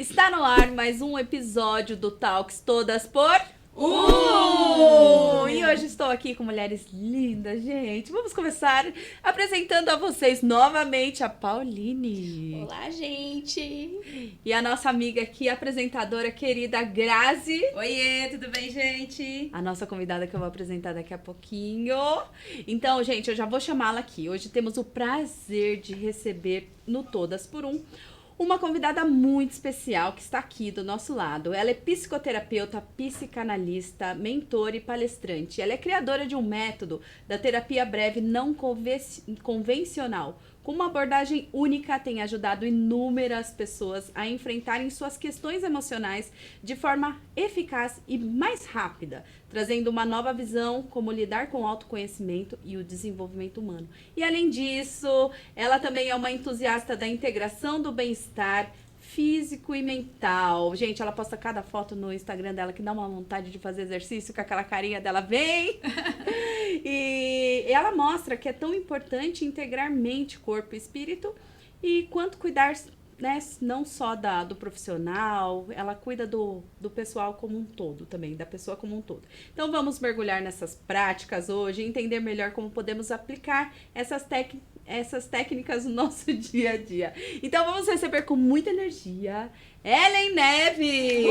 Está no ar mais um episódio do Talks Todas por E hoje estou aqui com mulheres lindas, gente. Vamos começar apresentando a vocês novamente a Pauline. Olá, gente! E a nossa amiga aqui, apresentadora querida Grazi. Oiê, tudo bem, gente? A nossa convidada que eu vou apresentar daqui a pouquinho. Então, gente, eu já vou chamá-la aqui. Hoje temos o prazer de receber no Todas por uma convidada muito especial que está aqui do nosso lado. Ela é psicoterapeuta, psicanalista, mentora e palestrante. Ela é criadora de um método da terapia breve não convencional. Com uma abordagem única, tem ajudado inúmeras pessoas a enfrentarem suas questões emocionais de forma eficaz e mais rápida, trazendo uma nova visão como lidar com o autoconhecimento e o desenvolvimento humano. E além disso, ela também é uma entusiasta da integração do bem-estar físico e mental. Gente, ela posta cada foto no Instagram dela que dá uma vontade de fazer exercício, com aquela carinha dela vem. E ela mostra que é tão importante integrar mente, corpo e espírito, e quanto cuidar, né, não só do profissional, ela cuida do pessoal como um todo também, da pessoa como um todo. Então vamos mergulhar nessas práticas hoje e entender melhor como podemos aplicar essas técnicas no nosso dia a dia. Então vamos receber com muita energia Ellen Neves!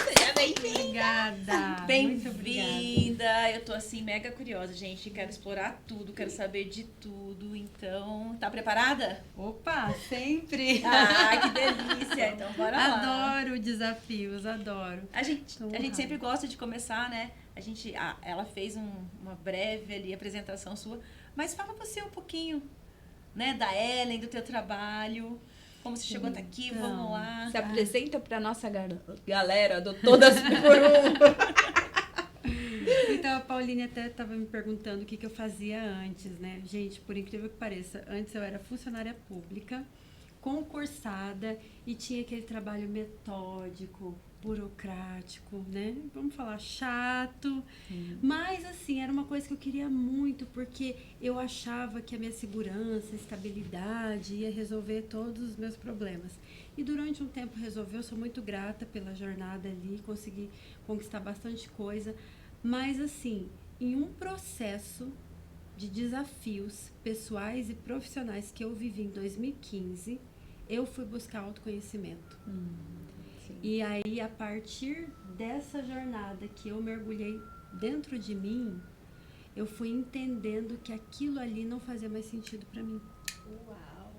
Seja bem-vinda! Obrigada! Bem-vinda! Eu tô assim mega curiosa, gente. Quero explorar tudo, quero saber de tudo. Então, tá preparada? Opa, sempre! Ah, que delícia! Então, bora lá. Adoro desafios, adoro. A gente sempre gosta de começar, né? Ela fez uma breve ali apresentação sua, mas fala você um pouquinho, né, da Ellen, do teu trabalho. Como você chegou até aqui, vamos lá. Se apresenta pra nossa galera do Todas por Então, a Pauline até estava me perguntando o que eu fazia antes, né? Gente, por incrível que pareça, antes eu era funcionária pública, concursada e tinha aquele trabalho metódico, burocrático, né? Vamos falar chato. Mas, assim, era uma coisa que eu queria muito, porque eu achava que a minha segurança, estabilidade ia resolver todos os meus problemas. E durante um tempo resolveu, eu sou muito grata pela jornada ali, consegui conquistar bastante coisa. Mas, assim, em um processo de desafios pessoais e profissionais que eu vivi em 2015, eu fui buscar autoconhecimento. E aí, a partir dessa jornada que eu mergulhei dentro de mim, eu fui entendendo que aquilo ali não fazia mais sentido para mim. Uau!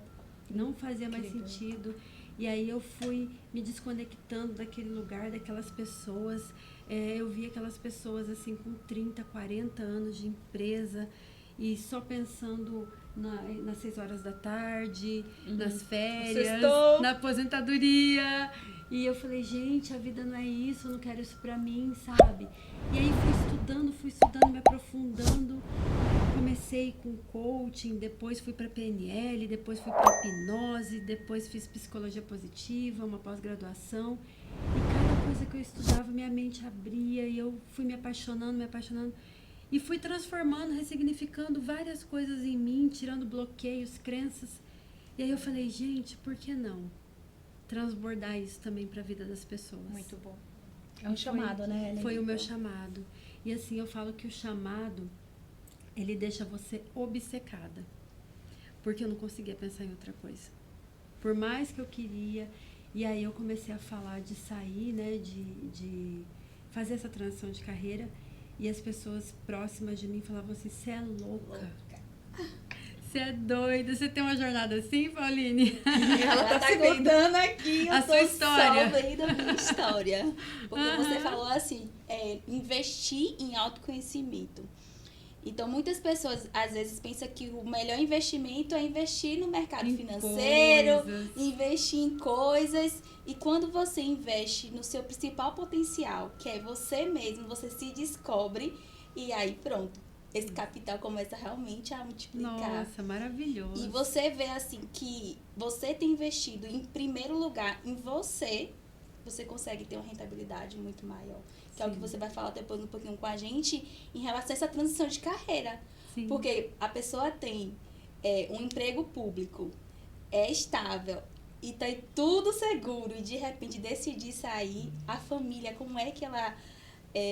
Não fazia mais sentido. E aí eu fui me desconectando daquele lugar, daquelas pessoas. Eu vi aquelas pessoas assim com 30, 40 anos de empresa e só pensando nas 6 horas da tarde, nas férias, Sextou. na aposentadoria. E eu falei, gente, a vida não é isso, eu não quero isso pra mim, sabe? E aí fui estudando, me aprofundando. Comecei com coaching, depois fui pra PNL, depois fui pra hipnose, depois fiz psicologia positiva, uma pós-graduação. E cada coisa que eu estudava, minha mente abria e eu fui me apaixonando. E fui transformando, ressignificando várias coisas em mim, tirando bloqueios, crenças. E aí eu falei, gente, por que não transbordar isso também para a vida das pessoas? Muito bom. É um chamado, né, Ellen? Foi o meu chamado. E assim, eu falo que o chamado, ele deixa você obcecada. Porque eu não conseguia pensar em outra coisa. Por mais que eu queria. E aí eu comecei a falar de sair, né, de fazer essa transição de carreira. E as pessoas próximas de mim falavam assim, você é louca. Você é doida. Você tem uma jornada assim, Pauline? Ela tá contando aqui a sua história. Só vendo a minha história. Porque você falou assim, investir em autoconhecimento. Então, muitas pessoas, às vezes, pensam que o melhor investimento é investir no mercado financeiro, investir em coisas. E quando você investe no seu principal potencial, que é você mesmo, você se descobre e aí pronto. Esse capital começa realmente a multiplicar. Nossa, maravilhoso. E você vê, assim, que você tem investido em primeiro lugar em você consegue ter uma rentabilidade muito maior. Que é o que você vai falar depois um pouquinho com a gente em relação a essa transição de carreira. Sim. Porque a pessoa tem um emprego público, é estável, e tá tudo seguro, e de repente decidir sair, a família, como é que ela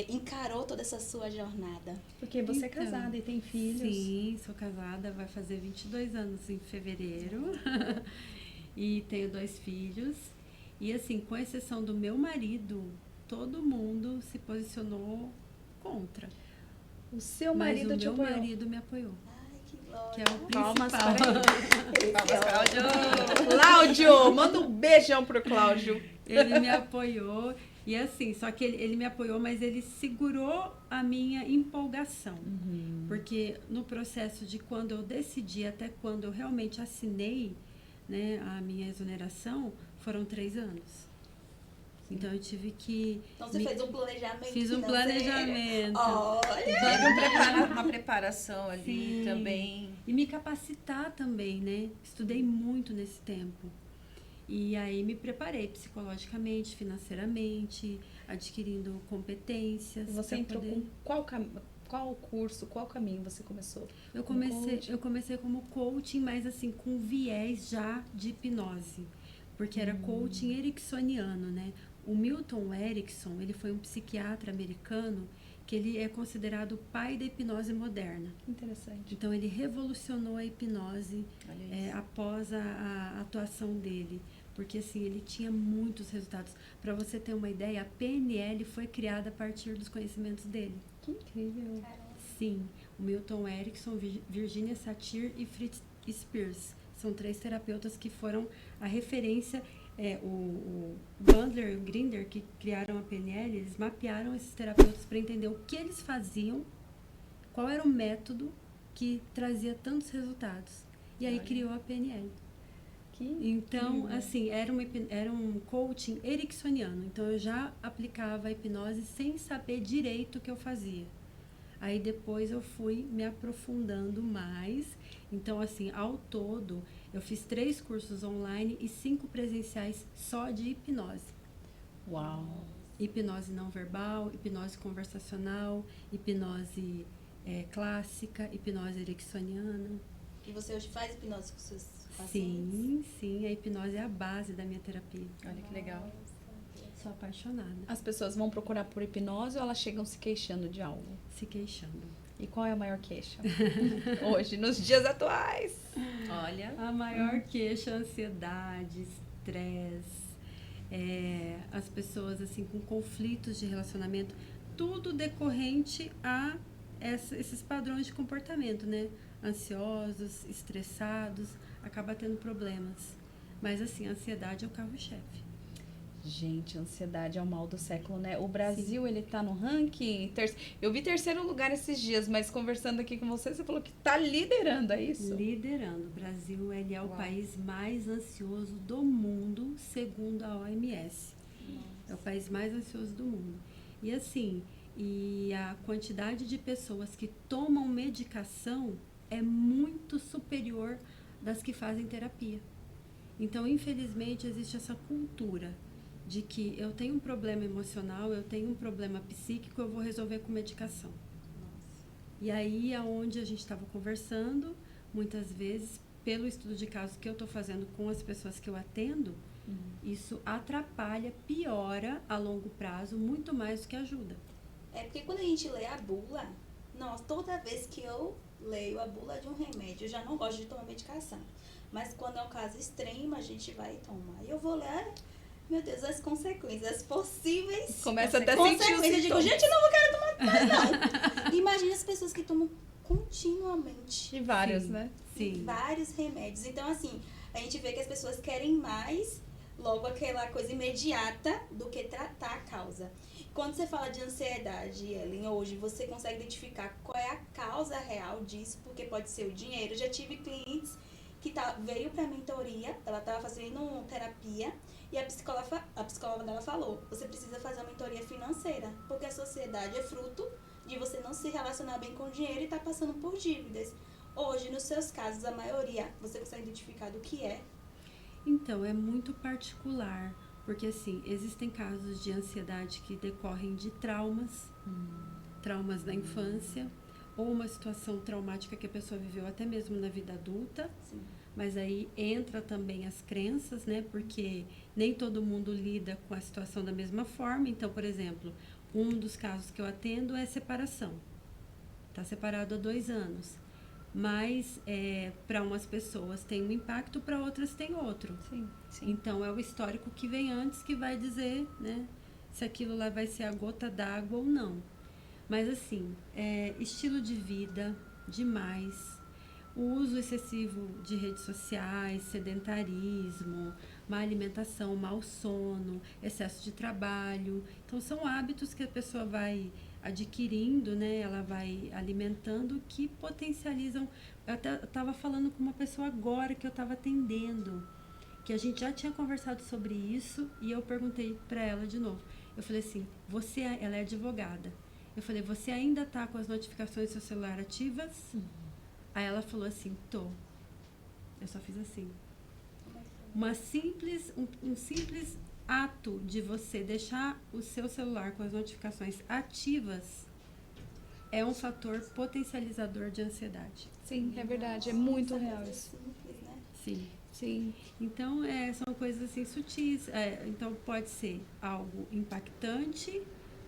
encarou toda essa sua jornada? Porque você é Então, casada e tem filhos. Sim, sou casada, vai fazer 22 anos em fevereiro. E tenho 2 filhos. E assim, com exceção do meu marido, todo mundo se posicionou contra. O seu Mas marido o te meu apoiou. marido me apoiou, Ai, que glória. que é o Palmas principal. para ele. Palmas, Cláudio! Cláudio, manda um beijão pro Cláudio. Ele me apoiou. E assim, só que ele me apoiou, mas ele segurou a minha empolgação. Porque no processo de quando eu decidi até quando eu realmente assinei, né, a minha exoneração, foram 3 anos. Então eu tive que... Então você fez um planejamento Fiz um financeiro. planejamento. Olha! Teve uma preparação ali Sim. também. E me capacitar também, né? Estudei muito nesse tempo. E aí me preparei psicologicamente, financeiramente, adquirindo competências. Você pra entrou poder... com qual curso, qual caminho você começou? Eu como comecei, coach? eu comecei como coaching, mas assim, com viés já de hipnose. Porque era coaching ericksoniano, né? O Milton Erickson, ele foi um psiquiatra americano que ele é considerado o pai da hipnose moderna. Interessante. Então, ele revolucionou a hipnose Olha isso. após a atuação dele. Porque, assim, ele tinha muitos resultados. Para você ter uma ideia, a PNL foi criada a partir dos conhecimentos dele. Que incrível. Sim, o Milton Erickson, Virginia Satir e Fritz Spears. São 3 terapeutas que foram a referência. O Bandler e o Grinder, que criaram a PNL, eles mapearam esses terapeutas para entender o que eles faziam, qual era o método que trazia tantos resultados. E aí Olha. criou a PNL. Que Então, incrível. assim, era um coaching ericksoniano. Então, eu já aplicava a hipnose sem saber direito o que eu fazia. Aí, depois, eu fui me aprofundando mais. Então, assim, ao todo, eu fiz 3 cursos online e 5 presenciais só de hipnose. Uau. Hipnose não verbal, hipnose conversacional, hipnose clássica, hipnose ericksoniana. E você hoje faz hipnose com seus pacientes? Sim, sim, a hipnose é a base da minha terapia. Olha que legal. Sou apaixonada, As pessoas vão procurar por hipnose ou elas chegam se queixando de algo? se queixando. E qual é a maior queixa? Hoje, nos dias atuais. Olha. A maior queixa é a ansiedade, estresse, as pessoas assim com conflitos de relacionamento, tudo decorrente a esses padrões de comportamento, né? Ansiosos, estressados, acaba tendo problemas. Mas assim, a ansiedade é o carro-chefe. Gente, a ansiedade é o mal do século, né? O Brasil, ele tá no ranking. Eu vi 3º lugar esses dias, mas conversando aqui com você falou que tá liderando, é isso? Liderando. O Brasil, ele é o Uau. país mais ansioso do mundo, segundo a OMS. É o país mais ansioso do mundo. E assim, a quantidade de pessoas que tomam medicação é muito superior das que fazem terapia. Então, infelizmente, existe essa cultura de que eu tenho um problema emocional, eu tenho um problema psíquico, eu vou resolver com medicação. E aí, aonde a gente estava conversando, muitas vezes, pelo estudo de caso que eu estou fazendo com as pessoas que eu atendo, isso atrapalha, piora a longo prazo, muito mais do que ajuda. É porque quando a gente lê a bula, toda vez que eu leio a bula de um remédio, eu já não gosto de tomar medicação. Mas quando é um caso extremo, a gente vai tomar. E eu vou ler, meu Deus, as consequências, as possíveis Começa até a sentir os consequências. Eu digo, sintomas. gente, eu não quero tomar mais, não. Imagina as pessoas que tomam continuamente E vários, Sim. né? Sim. vários remédios. Então, assim, a gente vê que as pessoas querem mais, logo aquela coisa imediata, do que tratar a causa. Quando você fala de ansiedade, Ellen, hoje você consegue identificar qual é a causa real disso, porque pode ser o dinheiro. Eu já tive clientes que veio pra mentoria, ela estava fazendo terapia, e a psicóloga dela falou, você precisa fazer uma mentoria financeira, porque a sociedade é fruto de você não se relacionar bem com o dinheiro e tá passando por dívidas. Hoje, nos seus casos, a maioria, você consegue identificar do que é? Então, é muito particular, porque assim, existem casos de ansiedade que decorrem de traumas, traumas da infância, ou uma situação traumática que a pessoa viveu até mesmo na vida adulta, Sim. mas aí entra também as crenças, né? Porque nem todo mundo lida com a situação da mesma forma. Então, por exemplo, um dos casos que eu atendo é separação. Está separado há 2 anos. Mas para umas pessoas tem um impacto, para outras tem outro. Sim, sim. Então, é o histórico que vem antes que vai dizer, né? Se aquilo lá vai ser a gota d'água ou não. Mas assim, estilo de vida demais, o uso excessivo de redes sociais, sedentarismo, má alimentação, mau sono, excesso de trabalho. Então são hábitos que a pessoa vai adquirindo, né? Ela vai alimentando, que potencializam. Eu estava falando com uma pessoa agora que eu estava atendendo, que a gente já tinha conversado sobre isso, e eu perguntei para ela de novo. Eu falei assim, ela é advogada. Eu falei, você ainda tá com as notificações do seu celular ativas? Aí ela falou assim, tô. Eu só fiz assim. Um simples ato de você deixar o seu celular com as notificações ativas é um fator potencializador de ansiedade. Sim, é verdade. É muito real isso. Simples, né? Sim. Sim. Então, são coisas assim sutis. Então, pode ser algo impactante,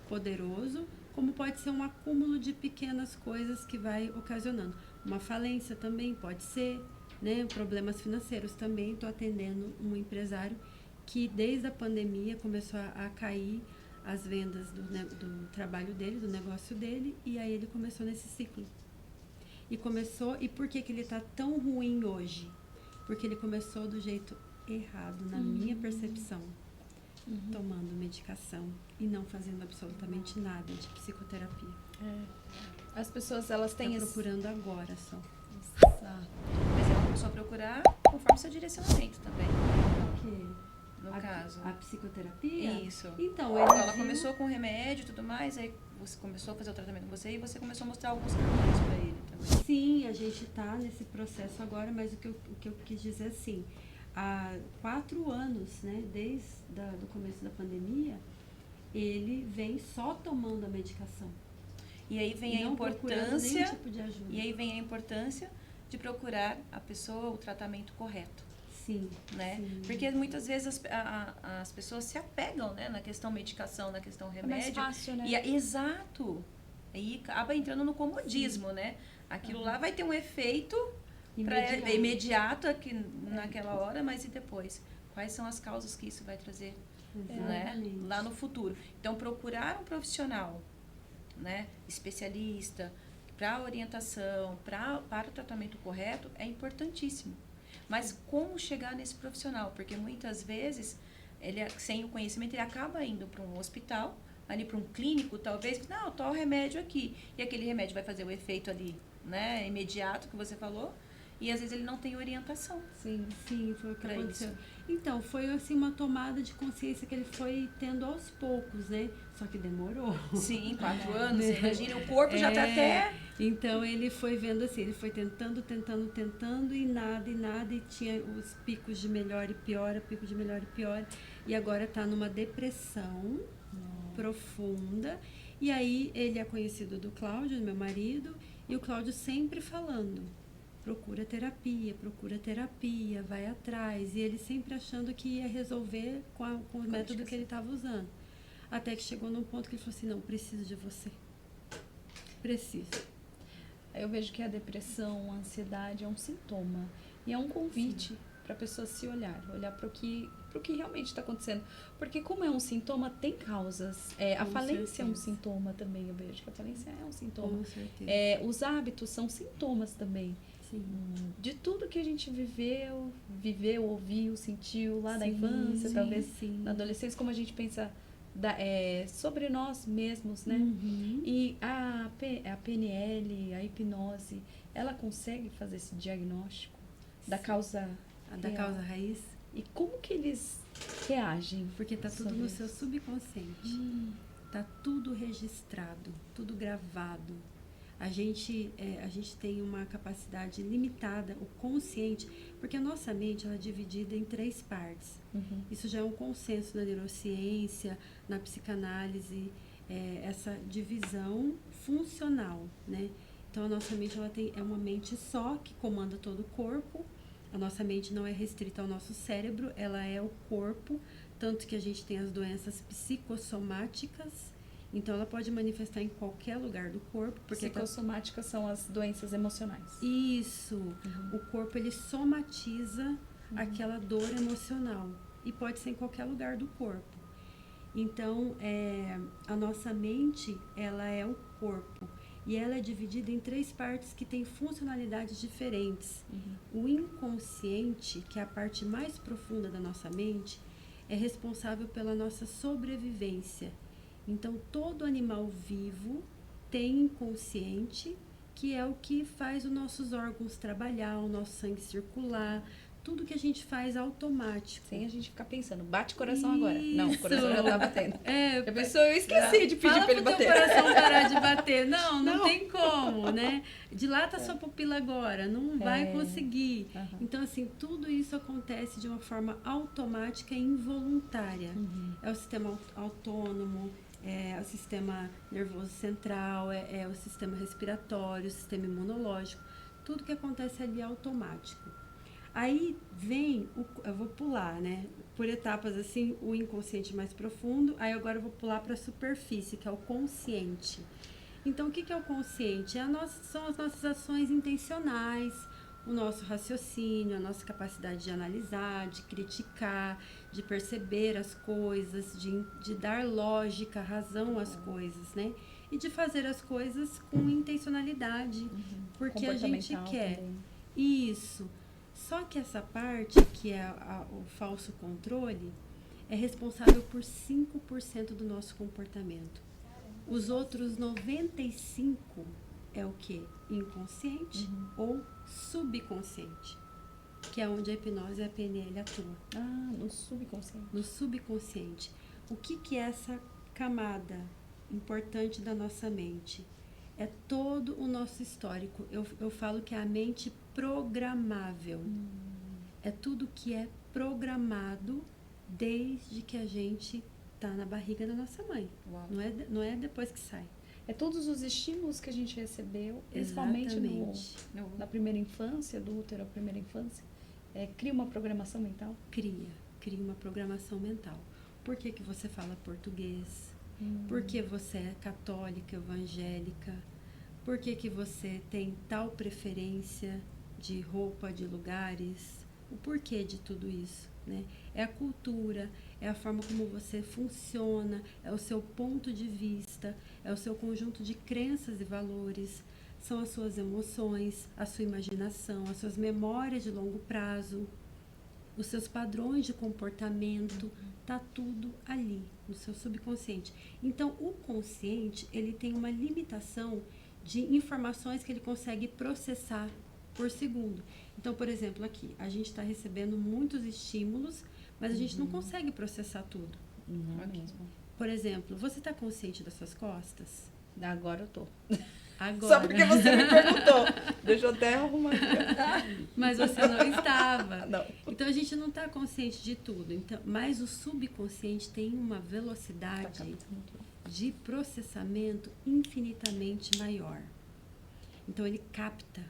poderoso, como pode ser um acúmulo de pequenas coisas que vai ocasionando. Uma falência também pode ser, né? Problemas financeiros também. Estou atendendo um empresário que desde a pandemia começou a cair as vendas do trabalho dele, do negócio dele, e aí ele começou nesse ciclo. E por que ele está tão ruim hoje? Porque ele começou do jeito errado, na minha percepção. Tomando medicação e não fazendo absolutamente nada de psicoterapia. As pessoas, elas têm Tá procurando agora só. Exato. Mas ela começou a procurar conforme seu direcionamento também, no caso. A psicoterapia? Isso. Então, Ela começou com remédio e tudo mais, aí você começou a fazer o tratamento com você e você começou a mostrar alguns caminhos para ele também. Sim, a gente tá nesse processo agora, mas o que eu quis dizer assim, há 4 anos, né, desde o começo da pandemia, ele vem só tomando a medicação. E aí vem a não procurando nenhum importância, tipo de ajuda. e aí vem a importância de procurar a pessoa, o tratamento correto, Sim, né? sim. Porque muitas vezes as pessoas se apegam, né, na questão medicação, na questão É mais remédio. fácil, né? Exato. Aí acaba entrando no comodismo, né? Aquilo lá vai ter um efeito imediato aqui naquela hora, mas e depois? Quais são as causas que isso vai trazer, né, Exatamente. lá no futuro? Então, procurar um profissional, né, especialista para orientação, para o tratamento correto é importantíssimo. Mas como chegar nesse profissional? Porque muitas vezes, sem o conhecimento, ele acaba indo para um hospital, ali para um clínico, talvez, não, toma o remédio aqui. E aquele remédio vai fazer o efeito ali, né, imediato que você falou, e às vezes ele não tem orientação. Sim, foi o que Pra aconteceu. isso. Então, foi assim uma tomada de consciência que ele foi tendo aos poucos, né? Só que demorou. Sim, 4 anos, você imagina, o corpo já tá até... Então, ele foi vendo assim, ele foi tentando, e nada, e tinha os picos de melhor e pior, pico de melhor e pior, e agora tá numa depressão profunda. E aí, ele é conhecido do Cláudio, meu marido, e o Cláudio sempre falando, procura terapia, vai atrás. E ele sempre achando que ia resolver com o método que ele estava usando. Até que chegou num ponto que ele falou assim, não, preciso de você. Preciso. Eu vejo que a depressão, a ansiedade é um sintoma. E é um convite para a pessoa se olhar para o que realmente está acontecendo. Porque como é um sintoma, tem causas. A falência é um sintoma também, eu vejo que a falência é um sintoma. Com certeza. Os hábitos são sintomas também. Sim. De tudo que a gente viveu, ouviu, sentiu lá na infância, sim, talvez sim. na adolescência, como a gente pensa sobre nós mesmos, né? Uhum. E a PNL, a hipnose, ela consegue fazer esse diagnóstico da causa Da real. causa raiz? E como que eles reagem? Porque tá tudo sobre no isso? seu subconsciente. Tá tudo registrado, tudo gravado. A gente tem uma capacidade limitada, o consciente, porque a nossa mente ela é dividida em 3 partes. Isso já é um consenso na neurociência, na psicanálise, essa divisão funcional, né? Então a nossa mente é uma mente só que comanda todo o corpo, A nossa mente não é restrita ao nosso cérebro, ela é o corpo, tanto que a gente tem as doenças psicossomáticas, então ela pode manifestar em qualquer lugar do corpo. Porque Psicossomáticas são as doenças emocionais. Isso, o corpo ele somatiza aquela dor emocional e pode ser em qualquer lugar do corpo. Então, a nossa mente, ela é o corpo. E ela é dividida em 3 partes que têm funcionalidades diferentes. O inconsciente, que é a parte mais profunda da nossa mente, é responsável pela nossa sobrevivência. Então, todo animal vivo tem inconsciente, que é o que faz os nossos órgãos trabalhar, o nosso sangue circular, tudo que a gente faz automático. Sem a gente ficar pensando, bate coração agora. Não, o coração já tá batendo. É, Já pensou? Eu esqueci de pedir pra ele bater. Fala pro teu coração parar de bater. Não tem como, né? Dilata sua pupila agora, não vai conseguir. Então, assim, tudo isso acontece de uma forma automática e involuntária. É o sistema autônomo, é o sistema nervoso central, é o sistema respiratório, o sistema imunológico. Tudo que acontece ali é automático. Aí vem, eu vou pular, né? Por etapas assim, o inconsciente mais profundo. Aí agora eu vou pular para a superfície, que é o consciente. Então, o que é o consciente? São as nossas ações intencionais, o nosso raciocínio, a nossa capacidade de analisar, de criticar, de perceber as coisas, de dar lógica, razão às coisas, né? E de fazer as coisas com intencionalidade, porque a gente quer. Também. Isso. Só que essa parte, que é o falso controle, é responsável por 5% do nosso comportamento. Os outros 95% é o quê? Inconsciente ou subconsciente, que é onde a hipnose e a PNL atuam. Ah, no subconsciente. No subconsciente. O que é essa camada importante da nossa mente? É todo o nosso histórico. Eu falo que é a mente programável. É tudo que é programado desde que a gente está na barriga da nossa mãe. Não é depois que sai. É todos os estímulos que a gente recebeu, principalmente na primeira infância, do útero à primeira infância, cria uma programação mental? Cria uma programação mental. Por que você fala português? Por que você é católica, evangélica? Por que você tem tal preferência de roupa, de lugares? O porquê de tudo isso, né? É a cultura, é a forma como você funciona, é o seu ponto de vista, é o seu conjunto de crenças e valores, são as suas emoções, a sua imaginação, as suas memórias de longo prazo, os seus padrões de comportamento, tá tudo ali no seu subconsciente. Então, o consciente, ele tem uma limitação de informações que ele consegue processar por segundo. Então, por exemplo, aqui, a gente está recebendo muitos estímulos, mas a gente não consegue processar tudo. Não é mesmo. Por exemplo, você está consciente das suas costas? Agora eu tô. Agora. Só porque você me perguntou. Deixa eu até arrumar aqui. Mas você não estava. Não. Então, a gente não está consciente de tudo. Então, mas o subconsciente tem uma velocidade de processamento infinitamente maior. Então, ele capta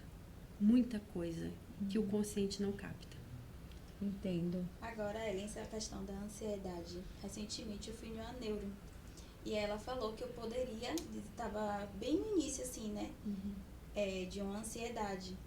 muita coisa que o consciente não capta. Entendo. Agora, Ellen, essa questão da ansiedade. Recentemente eu fui numa neuro. E ela falou que eu poderia, estava bem no início, assim, né? De uma ansiedade.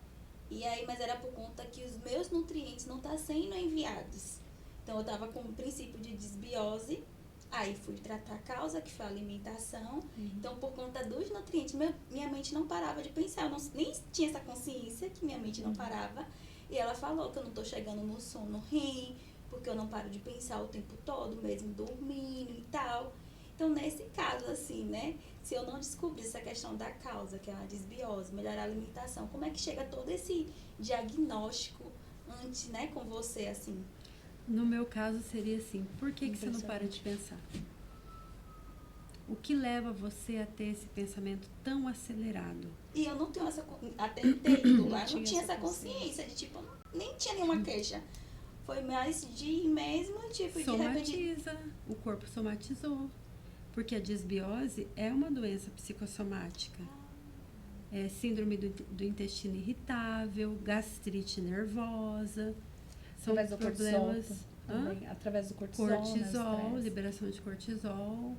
E aí, mas era por conta que os meus nutrientes não estão sendo enviados. Então, eu estava com o princípio de desbiose. Aí, fui tratar a causa, que foi a alimentação. Então, por conta dos nutrientes, minha mente não parava de pensar. Eu nem tinha essa consciência que minha mente não parava. E ela falou que eu não estou chegando no sono REM, porque eu não paro de pensar o tempo todo, mesmo dormindo e tal. Então, nesse caso, assim, né? Se eu não descobrir essa questão da causa, que é a desbiose, melhorar a alimentação, como é que chega todo esse diagnóstico antes, né, com você, assim? No meu caso, seria assim, por que você não para de pensar? O que leva você a ter esse pensamento tão acelerado? E eu não tenho essa... Até ido lá, não tinha essa consciência de, tipo, nem tinha nenhuma queixa. Foi mais de mesmo, tipo, de repente... Somatiza, o corpo somatizou. Porque a desbiose é uma doença psicossomática. síndrome do intestino irritável, gastrite nervosa. São Através do problemas. cortisol também, através do cortisol, né, Cortisol, estresse. liberação de cortisol.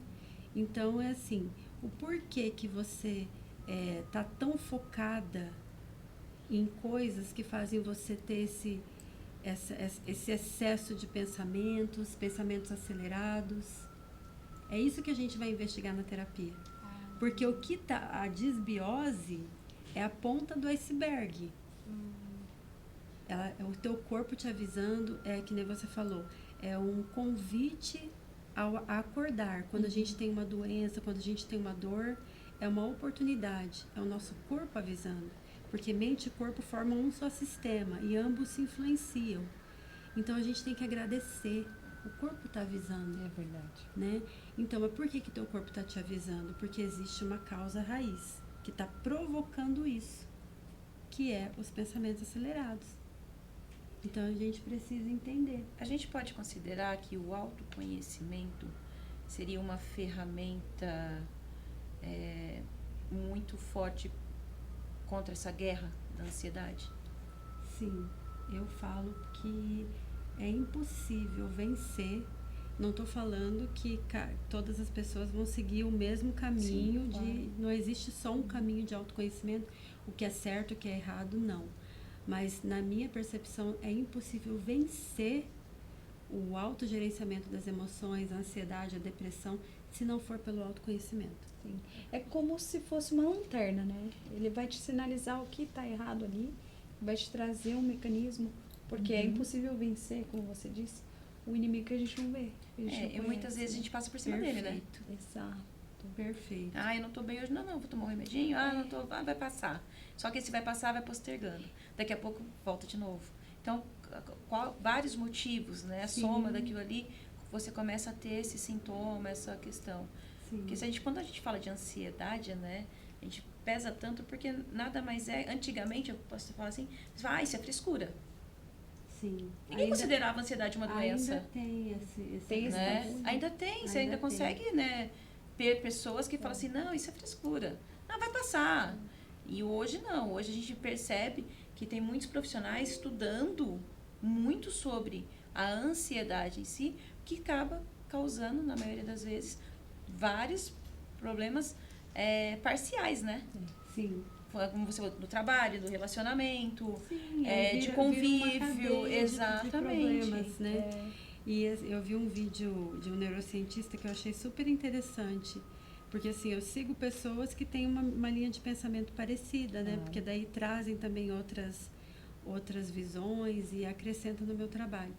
Então, é assim, o porquê que você tá tão focada em coisas que fazem você ter esse excesso de pensamentos acelerados. É isso que a gente vai investigar na terapia. Porque a disbiose é a ponta do iceberg. O teu corpo te avisando, que nem você falou, é um convite a acordar. Quando a gente tem uma doença, quando a gente tem uma dor, é uma oportunidade, é o nosso corpo avisando. Porque mente e corpo formam um só sistema e ambos se influenciam. Então a gente tem que agradecer. O corpo está avisando. É verdade. Né? Então, mas por que teu corpo está te avisando? Porque existe uma causa raiz que está provocando isso, que é os pensamentos acelerados. Então a gente precisa entender. A gente pode considerar que o autoconhecimento seria uma ferramenta muito forte contra essa guerra da ansiedade? Sim, eu falo que é impossível vencer. Não estou falando que todas as pessoas vão seguir o mesmo caminho. Sim, claro. Não existe só um caminho de autoconhecimento, o que é certo, o que é errado, não. Mas na minha percepção é impossível vencer o autogerenciamento das emoções, a ansiedade, a depressão, se não for pelo autoconhecimento. Sim. É como se fosse uma lanterna, né? Ele vai te sinalizar o que está errado ali, vai te trazer um mecanismo, porque é impossível vencer, como você disse, o inimigo que a gente não vê. Que a gente não E conhece, muitas vezes a gente passa por cima dele, né? Exato. Perfeito. Ah, eu não tô bem hoje. Não, vou tomar um remedinho. Não tô. Vai passar. Só que esse vai passar, vai postergando. Daqui a pouco volta de novo. Então, vários motivos, né? A soma daquilo ali, você começa a ter esse sintoma, essa questão. Sim. Porque quando a gente fala de ansiedade, né? A gente pesa tanto porque nada mais é... Antigamente, eu posso falar assim, você fala, isso é frescura. Sim. Ninguém considerava a ansiedade uma doença. Ainda tem esse Tem esse Né? tabu. Ainda tem, você Ainda ainda consegue, né, ter pessoas que falam assim, não, isso é frescura, não, vai passar. E hoje não, hoje a gente percebe que tem muitos profissionais estudando muito sobre a ansiedade em si, que acaba causando, na maioria das vezes, vários problemas parciais, né? Sim. Como você falou, do trabalho, do relacionamento, Sim, de vira uma convívio, cadeia de exatamente. problemas, né? E eu vi um vídeo de um neurocientista que eu achei super interessante. Porque, assim, eu sigo pessoas que têm uma linha de pensamento parecida, né? Porque daí trazem também outras visões e acrescentam no meu trabalho.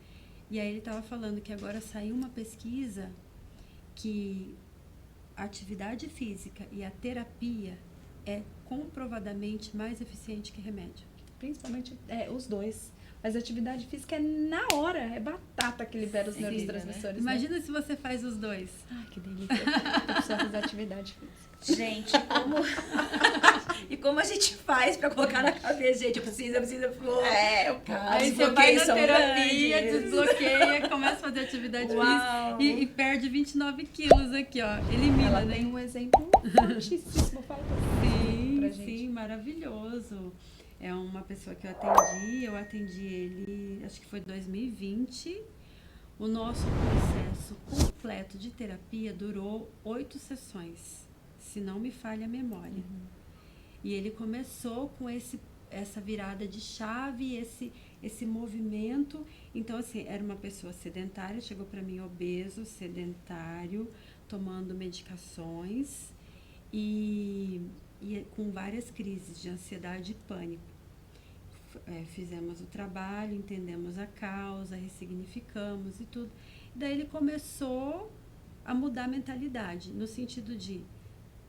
E aí ele estava falando que agora saiu uma pesquisa que a atividade física e a terapia é comprovadamente mais eficiente que remédio. Principalmente os dois. Mas a atividade física é na hora, é batata que libera os Sim, neurotransmissores. Né? Imagina se você faz os dois. Ai, que delícia. Eu preciso fazer atividade física. Gente, e como a gente faz pra colocar na cabeça, gente, eu preciso. Aí você vai na terapia, desbloqueia, começa a fazer atividade física e perde 29 quilos aqui, ó. Elimina, Ela né? tem um exemplo fortíssimo. Fala pra gente. Sim, maravilhoso. É uma pessoa que eu atendi ele, acho que foi 2020. O nosso processo completo de terapia durou 8 sessões, se não me falha a memória. E ele começou com essa virada de chave, esse movimento. Então, assim, era uma pessoa sedentária, chegou para mim obeso, sedentário, tomando medicações e com várias crises de ansiedade e pânico. Fizemos o trabalho, entendemos a causa, ressignificamos e tudo. E daí ele começou a mudar a mentalidade, no sentido de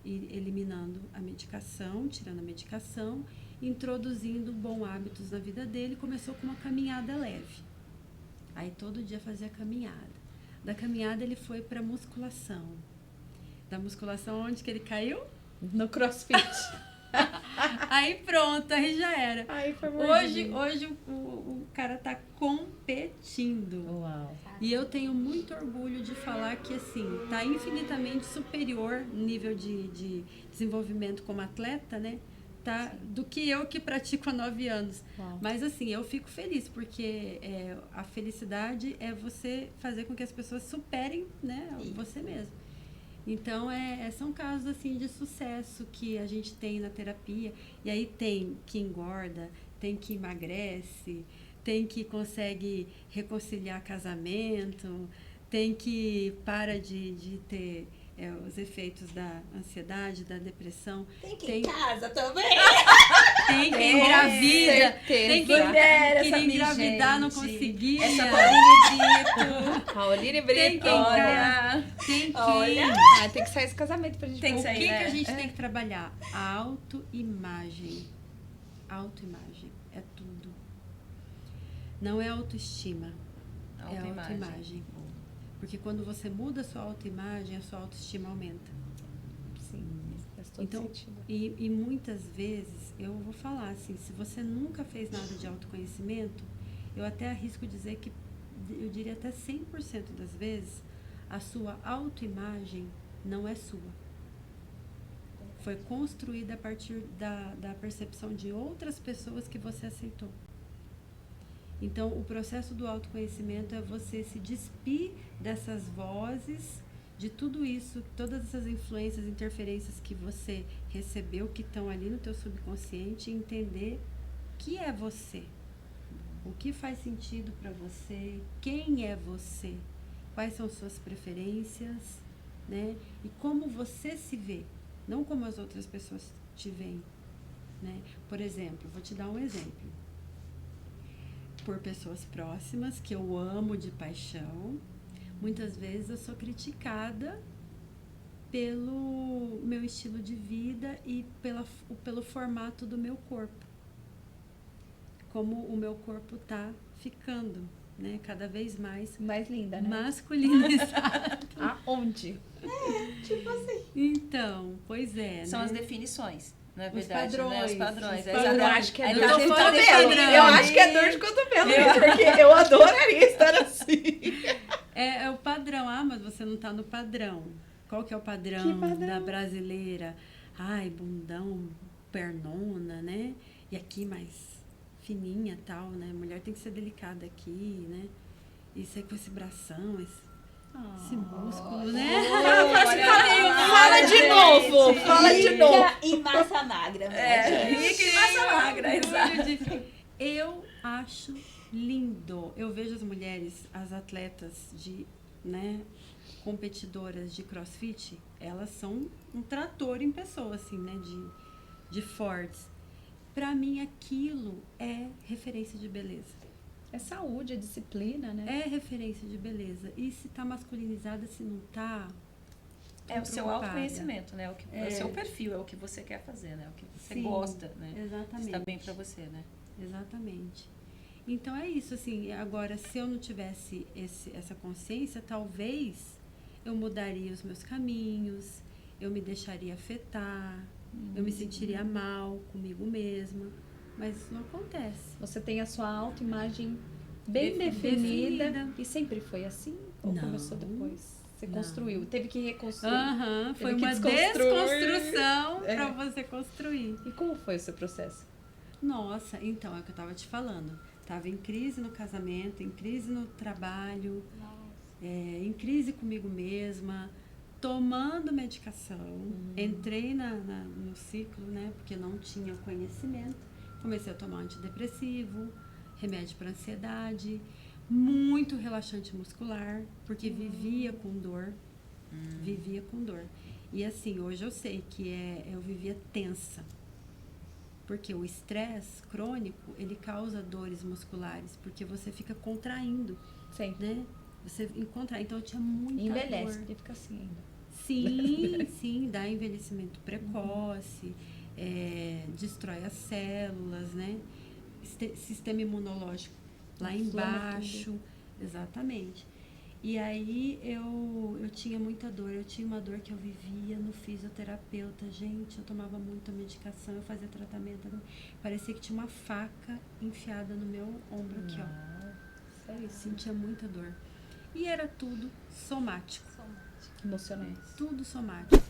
ir eliminando a medicação, tirando a medicação, introduzindo bons hábitos na vida dele. Começou com uma caminhada leve. Aí todo dia fazia caminhada. Da caminhada ele foi para musculação. Da musculação, onde que ele caiu? No CrossFit. Aí pronto, aí já era. Aí foi Hoje o cara tá competindo. Uau. E eu tenho muito orgulho de falar que, assim, tá infinitamente superior no nível de desenvolvimento como atleta, né? tá? Do que eu que pratico há 9 anos. Uau. Mas assim, eu fico feliz, porque a felicidade é você fazer com que as pessoas superem, né, você mesmo. Então, são casos assim de sucesso que a gente tem na terapia. E aí tem que engorda, tem que emagrece, tem que consegue reconciliar casamento, tem que para de ter os efeitos da ansiedade, da depressão. Tem que ir em casa também. Tem que engravida, tem que Mulher, queria essa engravidar, não gente. conseguia. Essa Pauline Brito. Pauline Tem Brito. que Olha. Tem que... Olha. Tem que sair esse casamento pra gente Tem que ver. O sair, que né? a gente tem que trabalhar? A autoimagem. Autoimagem é tudo. Não é autoestima, é autoimagem. Porque quando você muda a sua autoimagem, a sua autoestima aumenta. Sim, faz todo Então, sentido. e muitas vezes, eu vou falar assim, se você nunca fez nada de autoconhecimento, eu até arrisco dizer que, eu diria até 100% das vezes, a sua autoimagem não é sua. Foi construída a partir da percepção de outras pessoas que você aceitou. Então, o processo do autoconhecimento é você se despir dessas vozes, de tudo isso, todas essas influências, interferências que você recebeu, que estão ali no teu subconsciente, e entender o que é você, o que faz sentido para você, quem é você, quais são suas preferências, né? E como você se vê, não como as outras pessoas te veem, né? Por exemplo, vou te dar um exemplo. Por pessoas próximas, que eu amo de paixão, muitas vezes eu sou criticada pelo meu estilo de vida e pelo formato do meu corpo. Como o meu corpo tá ficando, né? Cada vez mais Mais linda, né? masculinizado. Aonde? Tipo assim. Então, pois é, São né? as definições, na Os verdade, né? padrões, Os padrões. os É, padrões. Eu exatamente. acho que é Aí dor tá de tudo cotovelo. padrão. Eu acho que é dor de cotovelo, porque eu adoraria estar assim. É o padrão. Ah, mas você não tá no padrão. Qual que é o Que padrão padrão? da brasileira? Ai, bundão, pernona, né? E aqui mais fininha tal, né? Mulher tem que ser delicada aqui, né? Isso aí com esse bração, esse músculo, né? Fala de novo, fala de novo. Rica e massa magra, né, gente? Rica e massa magra, exato. Orgulho de- Eu acho lindo. Eu vejo as mulheres, as atletas né, competidoras de CrossFit, elas são um trator em pessoa, assim, né, de fortes. Pra mim, aquilo é referência de beleza. É saúde, é disciplina, né? É referência de beleza. E se tá masculinizada, se não tá... tô É o seu preocupada. autoconhecimento, né? É o seu perfil, é o que você quer fazer, né? O que você Sim, gosta, né? Exatamente. Está bem pra você, né? Exatamente. Então é isso, assim, agora se eu não tivesse essa consciência, talvez eu mudaria os meus caminhos, eu me deixaria afetar, eu me sentiria mal comigo mesma, mas isso não acontece. Você tem a sua autoimagem bem Definida. definida. E sempre foi assim? Ou Não. começou depois? Você Não. construiu, teve que reconstruir. Aham, foi Teve que uma desconstruir. desconstrução É. para você construir. E como foi o seu processo? Nossa, então, é o que eu tava te falando. Tava em crise no casamento, em crise no trabalho, em crise comigo mesma, tomando medicação. Entrei no ciclo, né? Porque não tinha o conhecimento. Comecei a tomar antidepressivo, remédio para ansiedade, muito relaxante muscular, porque vivia com dor. Vivia com dor. E assim, hoje eu sei que eu vivia tensa. Porque o estresse crônico, ele causa dores musculares, porque você fica contraindo, Sempre. né? Você contrai. Então eu tinha muita Envelhece, dor. porque fica assim ainda. Sim, dá envelhecimento precoce, destrói as células, né? Sistema imunológico lá Inflama embaixo. Exatamente. E aí eu tinha muita dor, eu tinha uma dor que eu vivia no fisioterapeuta, gente, eu tomava muita medicação, eu fazia tratamento, parecia que tinha uma faca enfiada no meu ombro aqui, ó. Eu sentia muita dor. E era tudo somático. Emocionais. Tudo somático.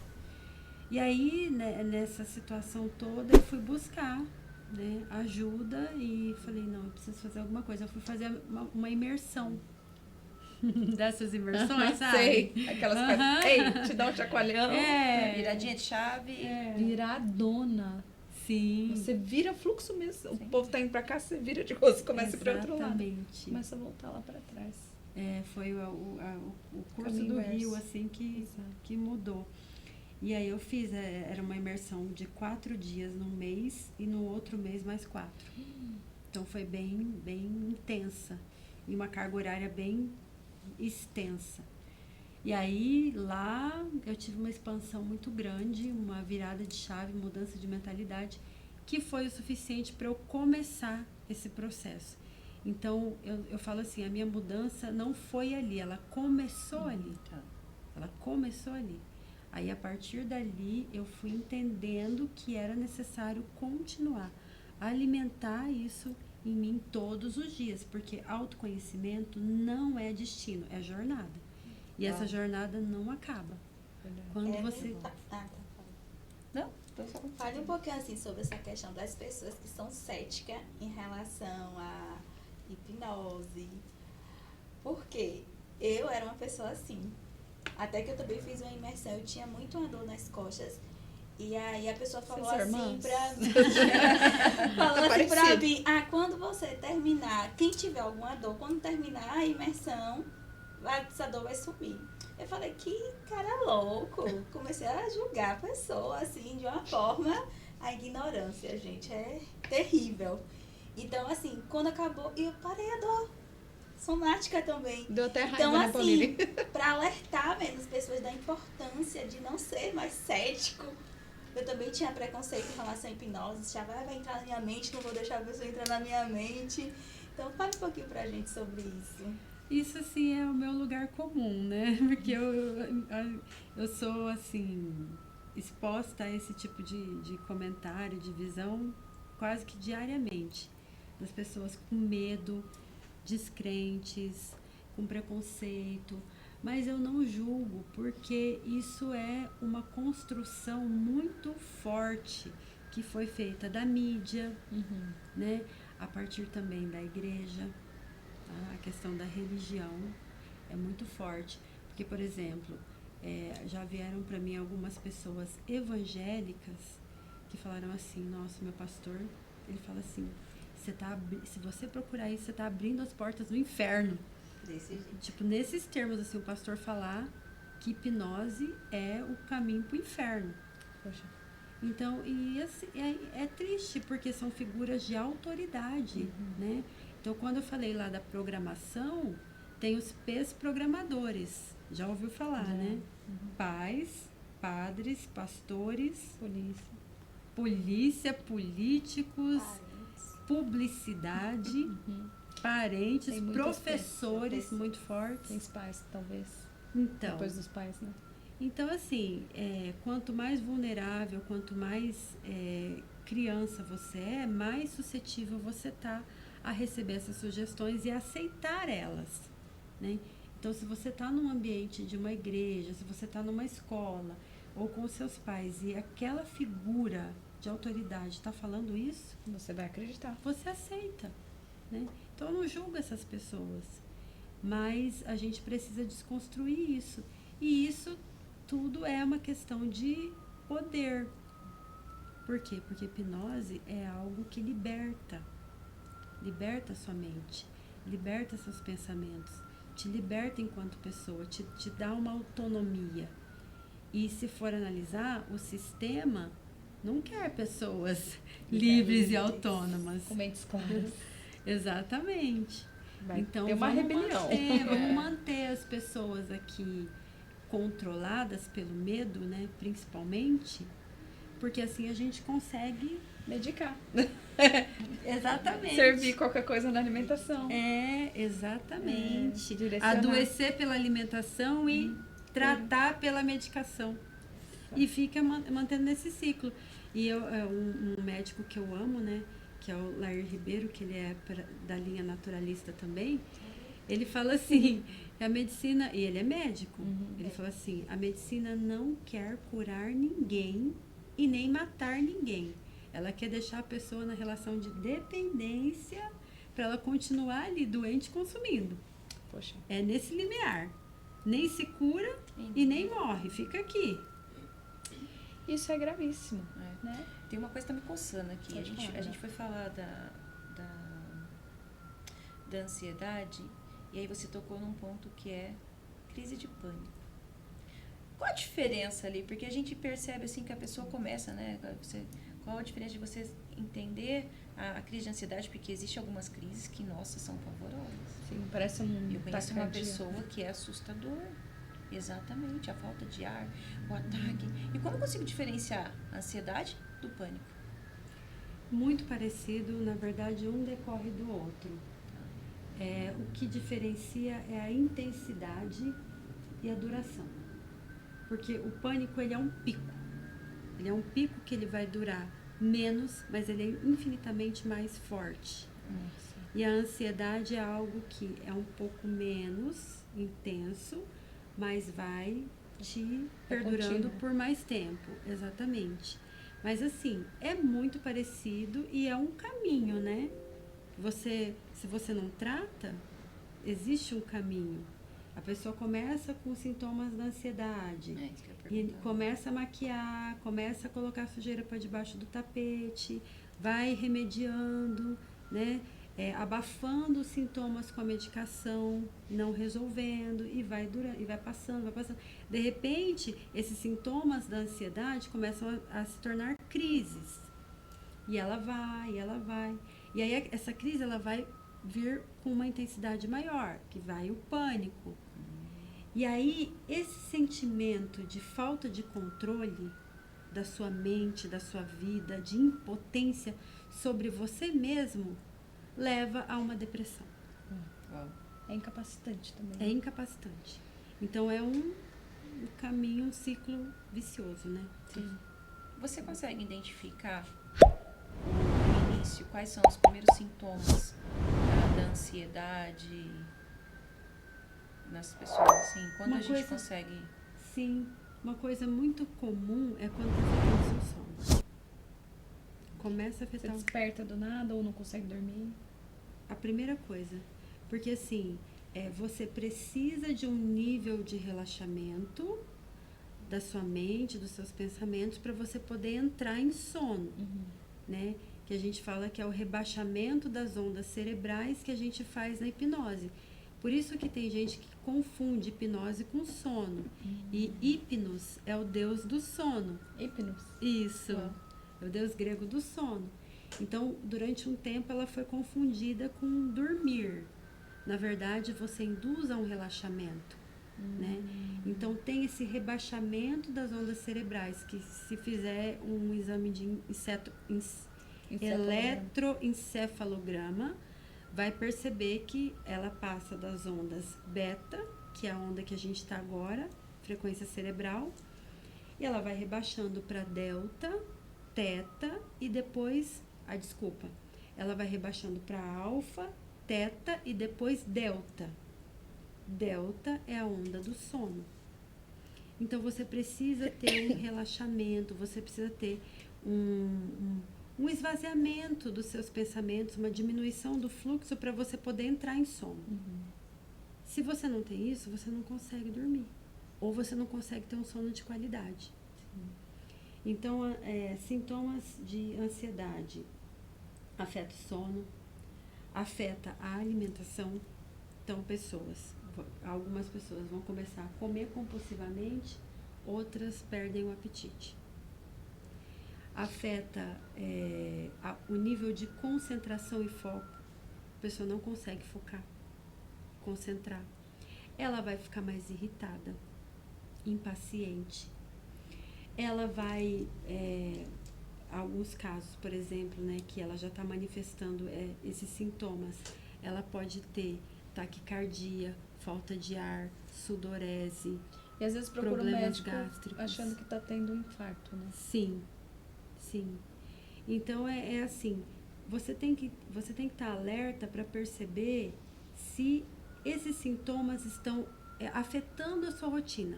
E aí, né, nessa situação toda, eu fui buscar, né, ajuda e falei, não, eu preciso fazer alguma coisa. Eu fui fazer uma imersão. Dessas imersões, sabe? Sei. Aquelas coisas. Ei, te dá um chacoalhão. Viradinha de chave. Viradona. Sim. Você vira fluxo mesmo. Sim. O povo tá indo pra cá, você vira de rosto, começa a ir pra outro lado. Exatamente. Começa a voltar lá pra trás. Foi o curso Caminho do inverso. Rio, assim, que mudou. E aí eu fiz, era uma imersão de 4 dias num mês e no outro mês mais 4. Então foi bem intensa. E uma carga horária bem extensa. E aí lá eu tive uma expansão muito grande, uma virada de chave, mudança de mentalidade, que foi o suficiente para eu começar esse processo. Então eu falo assim, a minha mudança não foi ali, ela começou ali. Ela começou ali. Aí a partir dali eu fui entendendo que era necessário continuar a alimentar isso em mim todos os dias, porque autoconhecimento não é destino, é jornada. E essa jornada não acaba. Quando você... Não? Então só Fale um pouquinho assim sobre essa questão das pessoas que são céticas em relação à hipnose. Porque eu era uma pessoa assim. Até que eu também fiz uma imersão, eu tinha muito uma dor nas costas. E aí a pessoa falou Vocês assim irmãs? pra mim. Falou assim pra parecido. mim, quando você terminar, quem tiver alguma dor, quando terminar a imersão, essa dor vai sumir. Eu falei, que cara louco. Comecei a julgar a pessoa, assim, de uma forma. A ignorância, gente, é terrível. Então, assim, quando acabou, eu parei a dor. Somática também. Deu até raiva, Então, né, assim, Pauline? para alertar mesmo as pessoas da importância de não ser mais cético. Eu também tinha preconceito em relação à hipnose. Achava, vai entrar na minha mente, não vou deixar a pessoa entrar na minha mente. Então, fale um pouquinho pra gente sobre isso. Isso, assim, é o meu lugar comum, né? Porque eu sou, assim, exposta a esse tipo de comentário, de visão, quase que diariamente. Das pessoas com medo, descrentes, com preconceito. Mas eu não julgo, porque isso é uma construção muito forte que foi feita da mídia, né? A partir também da igreja. A questão da religião é muito forte. Porque, por exemplo, já vieram para mim algumas pessoas evangélicas que falaram assim, nossa, meu pastor, ele fala assim, se você procurar isso, você está abrindo as portas do inferno. Desse jeito. Tipo, nesses termos, assim, o pastor falar que hipnose é o caminho para o inferno. Poxa. Então, e assim, é triste, porque são figuras de autoridade, né? Então, quando eu falei lá da programação, tem os P's programadores. Já ouviu falar, né? Pais, padres, pastores, polícia, políticos, publicidade, parentes, Tem muitos professores P's. muito fortes. Tem os pais, talvez. Então, Depois dos pais, né? então assim, quanto mais vulnerável, quanto mais criança você é, mais suscetível você tá a receber essas sugestões e aceitar elas, né? Então, se você está num ambiente de uma igreja, se você está numa escola ou com seus pais e aquela figura de autoridade está falando isso, Você vai acreditar. você aceita, né? Então, eu não julgo essas pessoas, mas a gente precisa desconstruir isso. E isso tudo é uma questão de poder. Por quê? Porque hipnose é algo que liberta a sua mente, liberta seus pensamentos, te liberta enquanto pessoa, te dá uma autonomia. E se for analisar, o sistema não quer pessoas livres e autônomas. Com mentes claras. Exatamente. Vai Então, ter uma vamos rebelião. vamos manter as pessoas aqui controladas pelo medo, né, principalmente, porque assim a gente consegue Medicar. exatamente Servir qualquer coisa na alimentação. exatamente Direcionar. adoecer pela alimentação e tratar pela medicação e fica mantendo nesse ciclo. E um médico que eu amo, né, que é o Lair Ribeiro, que ele é da linha naturalista também, ele fala assim, A medicina, e ele é médico, ele falou assim, a medicina não quer curar ninguém e nem matar ninguém. Ela quer deixar a pessoa na relação de dependência para ela continuar ali doente consumindo. Poxa. É nesse limiar. Nem se cura e nem morre, fica aqui. Isso é gravíssimo, É. né? Tem uma coisa que tá me coçando aqui. Pode falar, A gente foi falar da ansiedade, e aí você tocou num ponto que é crise de pânico. Qual a diferença ali? Porque a gente percebe assim que a pessoa começa, né? Qual a diferença de você entender a crise de ansiedade? Porque existem algumas crises que, nossa, são pavorosas. Sim, parece um Eu conheço uma taquicardia. pessoa que é assustador. Exatamente, a falta de ar, o ataque. E como eu consigo diferenciar a ansiedade do pânico? Muito parecido, na verdade, um decorre do outro. O que diferencia é a intensidade e a duração. Porque o pânico, ele é um pico. Ele é um pico que ele vai durar menos, mas ele é infinitamente mais forte. Nossa. E a ansiedade é algo que é um pouco menos intenso, mas vai te perdurando contínuo. por mais tempo. Exatamente. Mas assim, é muito parecido e é um caminho, né? Se você não trata, existe um caminho. A pessoa começa com sintomas da ansiedade. É isso que eu ia E perguntar. começa a maquiar, começa a colocar a sujeira para debaixo do tapete, vai remediando, né? Abafando os sintomas com a medicação, não resolvendo, e vai durando, e vai passando, vai passando. De repente, esses sintomas da ansiedade começam a se tornar crises. E ela vai, e ela vai. E aí essa crise ela vai vir com uma intensidade maior, que vai o pânico. E aí, esse sentimento de falta de controle da sua mente, da sua vida, de impotência sobre você mesmo, leva a uma depressão. Uau. É incapacitante também. É incapacitante. Então, é um caminho, um ciclo vicioso, né? Sim. Você consegue identificar no início quais são os primeiros sintomas da ansiedade nas pessoas? Assim, quando Uma a gente coisa- consegue... Sim, uma coisa muito comum é quando está afetando o seu sono. Começa a Você afetar desperta do nada ou não consegue dormir. a primeira coisa. Porque assim, você precisa de um nível de relaxamento da sua mente, dos seus pensamentos, para você poder entrar em sono, né? Que a gente fala que é o rebaixamento das ondas cerebrais que a gente faz na hipnose. Por isso que tem gente que confunde hipnose com sono. E hipnos é o deus do sono. Hipnos. Isso. Uau. É o deus grego do sono. Então, durante um tempo, ela foi confundida com dormir. Na verdade, você induz a um relaxamento, né? Então, tem esse rebaixamento das ondas cerebrais, que se fizer um exame de eletroencefalograma, vai perceber que ela passa das ondas beta, que é a onda que a gente está agora, frequência cerebral, e ela vai rebaixando para delta, teta e depois, ela vai rebaixando para alfa, teta e depois delta. Delta é a onda do sono. Então você precisa ter um relaxamento, você precisa ter um esvaziamento dos seus pensamentos, uma diminuição do fluxo para você poder entrar em sono. Se você não tem isso, você não consegue dormir. Ou você não consegue ter um sono de qualidade. Então, sintomas de ansiedade afeta o sono, afeta a alimentação. Então, algumas pessoas vão começar a comer compulsivamente, outras perdem o apetite. Afeta o nível de concentração e foco. A pessoa não consegue focar, concentrar. Ela vai ficar mais irritada, impaciente. Ela vai, alguns casos, por exemplo, né, que ela já está manifestando esses sintomas, ela pode ter taquicardia, falta de ar, sudorese, E às vezes procura um problemas médico gástricos. achando que tá tendo um infarto, né? Sim, sim. Então assim, você tem que estar alerta para perceber se esses sintomas estão afetando a sua rotina.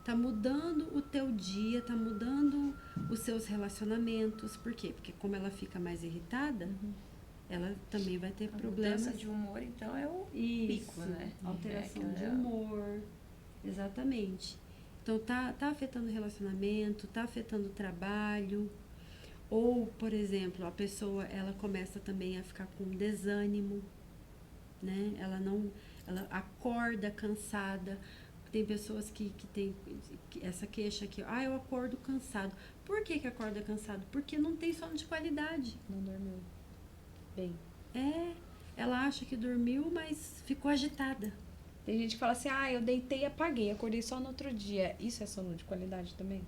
Tá mudando o teu dia, tá mudando os seus relacionamentos. Por quê? Porque como ela fica mais irritada, ela também vai ter A problemas. mudança de humor, então, é o Isso, pico, né? alteração É, de humor. Exatamente. Então, tá afetando o relacionamento, tá afetando o trabalho. Ou, por exemplo, a pessoa, ela começa também a ficar com desânimo, né? Ela acorda cansada. Tem pessoas que tem essa queixa aqui, eu acordo cansado. Por que acorda cansado? Porque não tem sono de qualidade. Não dormiu bem. Ela acha que dormiu, mas ficou agitada. Tem gente que fala assim, eu deitei e apaguei, acordei só no outro dia. Isso é sono de qualidade também?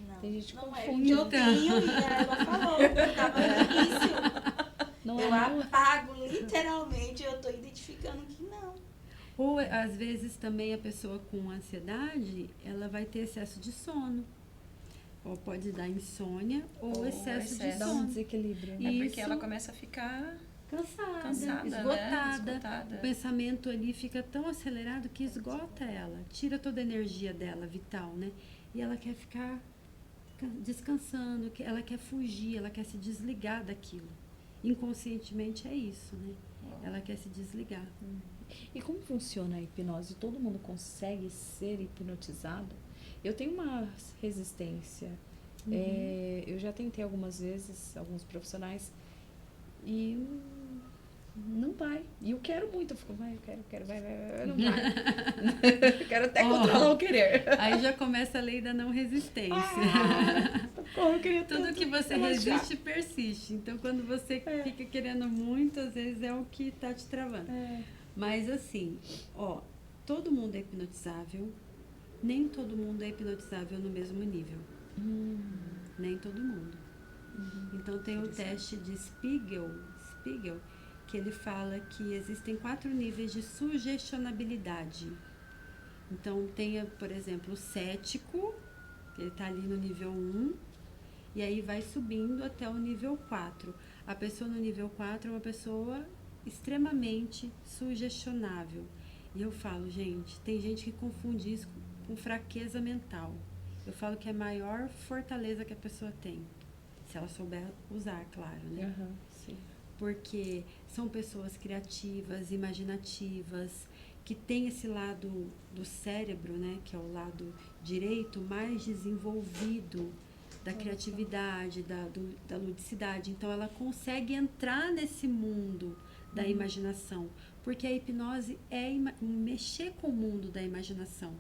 Não, Tem gente que não confunde. Eu tenho, e ela falou, eu tava no início. Não Eu é apago, literalmente, eu tô identificando que não. Ou, às vezes, também a pessoa com ansiedade, ela vai ter excesso de sono. Ou pode dar insônia ou excesso de excesso. dá um sono. desequilíbrio. É porque Isso. ela começa a ficar Cansada, né? esgotada. Esgotada. O pensamento ali fica tão acelerado que esgota ela. Tira toda a energia dela, vital, né? E ela quer ficar descansando, ela quer fugir, ela quer se desligar daquilo. Inconscientemente é isso, né? Ela quer se desligar. E como funciona a hipnose? Todo mundo consegue ser hipnotizado? Eu tenho uma resistência. Eu já tentei algumas vezes, alguns profissionais, e não vai. E eu quero muito. Eu fico, eu quero, vai, não vai. Quero até controlar o querer. Aí já começa a lei da não resistência. Eu queria Tudo que você relaxar. resiste, persiste. Então, quando você fica querendo muito, às vezes é o que tá te travando. Mas assim, todo mundo é hipnotizável. Nem todo mundo é hipnotizável no mesmo nível. Nem todo mundo. Então, tem o teste de Spiegel, que ele fala que existem 4 níveis de sugestionabilidade. Então, tem, por exemplo, o cético, que ele está ali no nível 1, e aí vai subindo até o nível 4. A pessoa no nível 4 é uma pessoa extremamente sugestionável. E eu falo, gente, tem gente que confunde isso com fraqueza mental. Eu falo que é a maior fortaleza que a pessoa tem. Se ela souber usar, claro, né? Sim. Porque são pessoas criativas, imaginativas, que têm esse lado do cérebro, né? Que é o lado direito mais desenvolvido da criatividade, da ludicidade. Então, ela consegue entrar nesse mundo da imaginação. Porque a hipnose é mexer com o mundo da imaginação.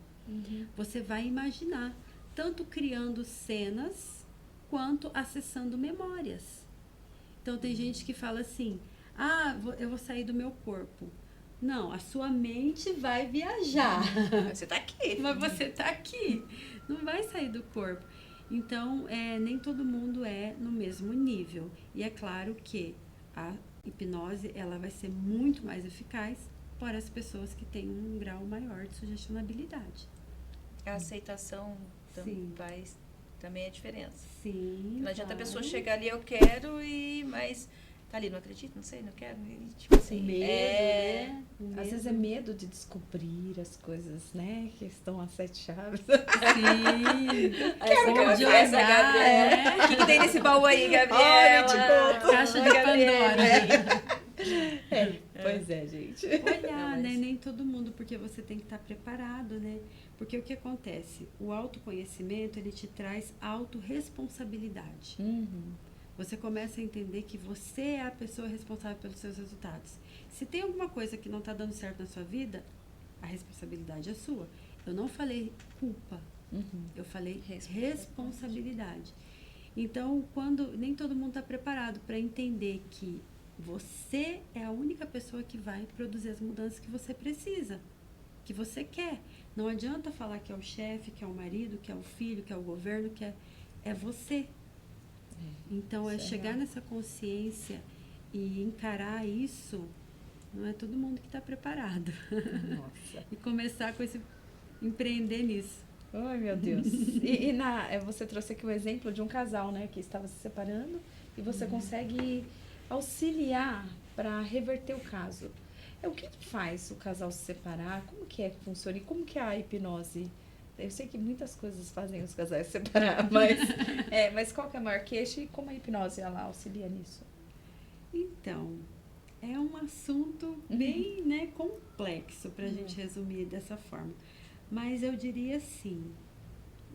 Você vai imaginar, tanto criando cenas, quanto acessando memórias. Então, tem gente que fala assim, eu vou sair do meu corpo. Não, a sua mente vai viajar. Você tá aqui. Mas você tá aqui. Não vai sair do corpo. Então, nem todo mundo é no mesmo nível. E é claro que a hipnose, ela vai ser muito mais eficaz para as pessoas que têm um grau maior de sugestionabilidade. A aceitação Sim. também é a diferença. Sim. Não adianta a pessoa claro. chegar ali, eu quero, mas tá ali, não acredito, não sei, não quero. E, tipo assim, Medo, né? Às vezes é medo de descobrir as coisas, né? Que estão às 7 chaves. Sim. Quero de essa, olhar, Gabriela. né? O que tem nesse baú aí, Gabriela? Olha, tipo, Caixa de Pandora. Pois é, gente. Olhar, Não, né? mas- Nem todo mundo, porque você tem que estar preparado, né? Porque o que acontece? O autoconhecimento, ele te traz autorresponsabilidade. Você começa a entender que você é a pessoa responsável pelos seus resultados. Se tem alguma coisa que não está dando certo na sua vida, a responsabilidade é sua. Eu não falei culpa, eu falei responsabilidade. Então, nem todo mundo está preparado para entender que você é a única pessoa que vai produzir as mudanças que você precisa, que você quer. Não adianta falar que é o chefe, que é o marido, que é o filho, que é o governo, que é você. Então, isso é chegar real. nessa consciência e encarar isso, não é todo mundo que está preparado. Nossa. E começar com empreender nisso. Ai, meu Deus. Você trouxe aqui o exemplo de um casal, né? Que estava se separando e você consegue auxiliar para reverter o caso. O que faz o casal se separar? Como que é que funciona? E como que é a hipnose? Eu sei que muitas coisas fazem os casais se separar, mas qual que é a maior queixa e como a hipnose ela auxilia nisso? Então, é um assunto bem, né, complexo para a gente resumir dessa forma. Mas eu diria assim,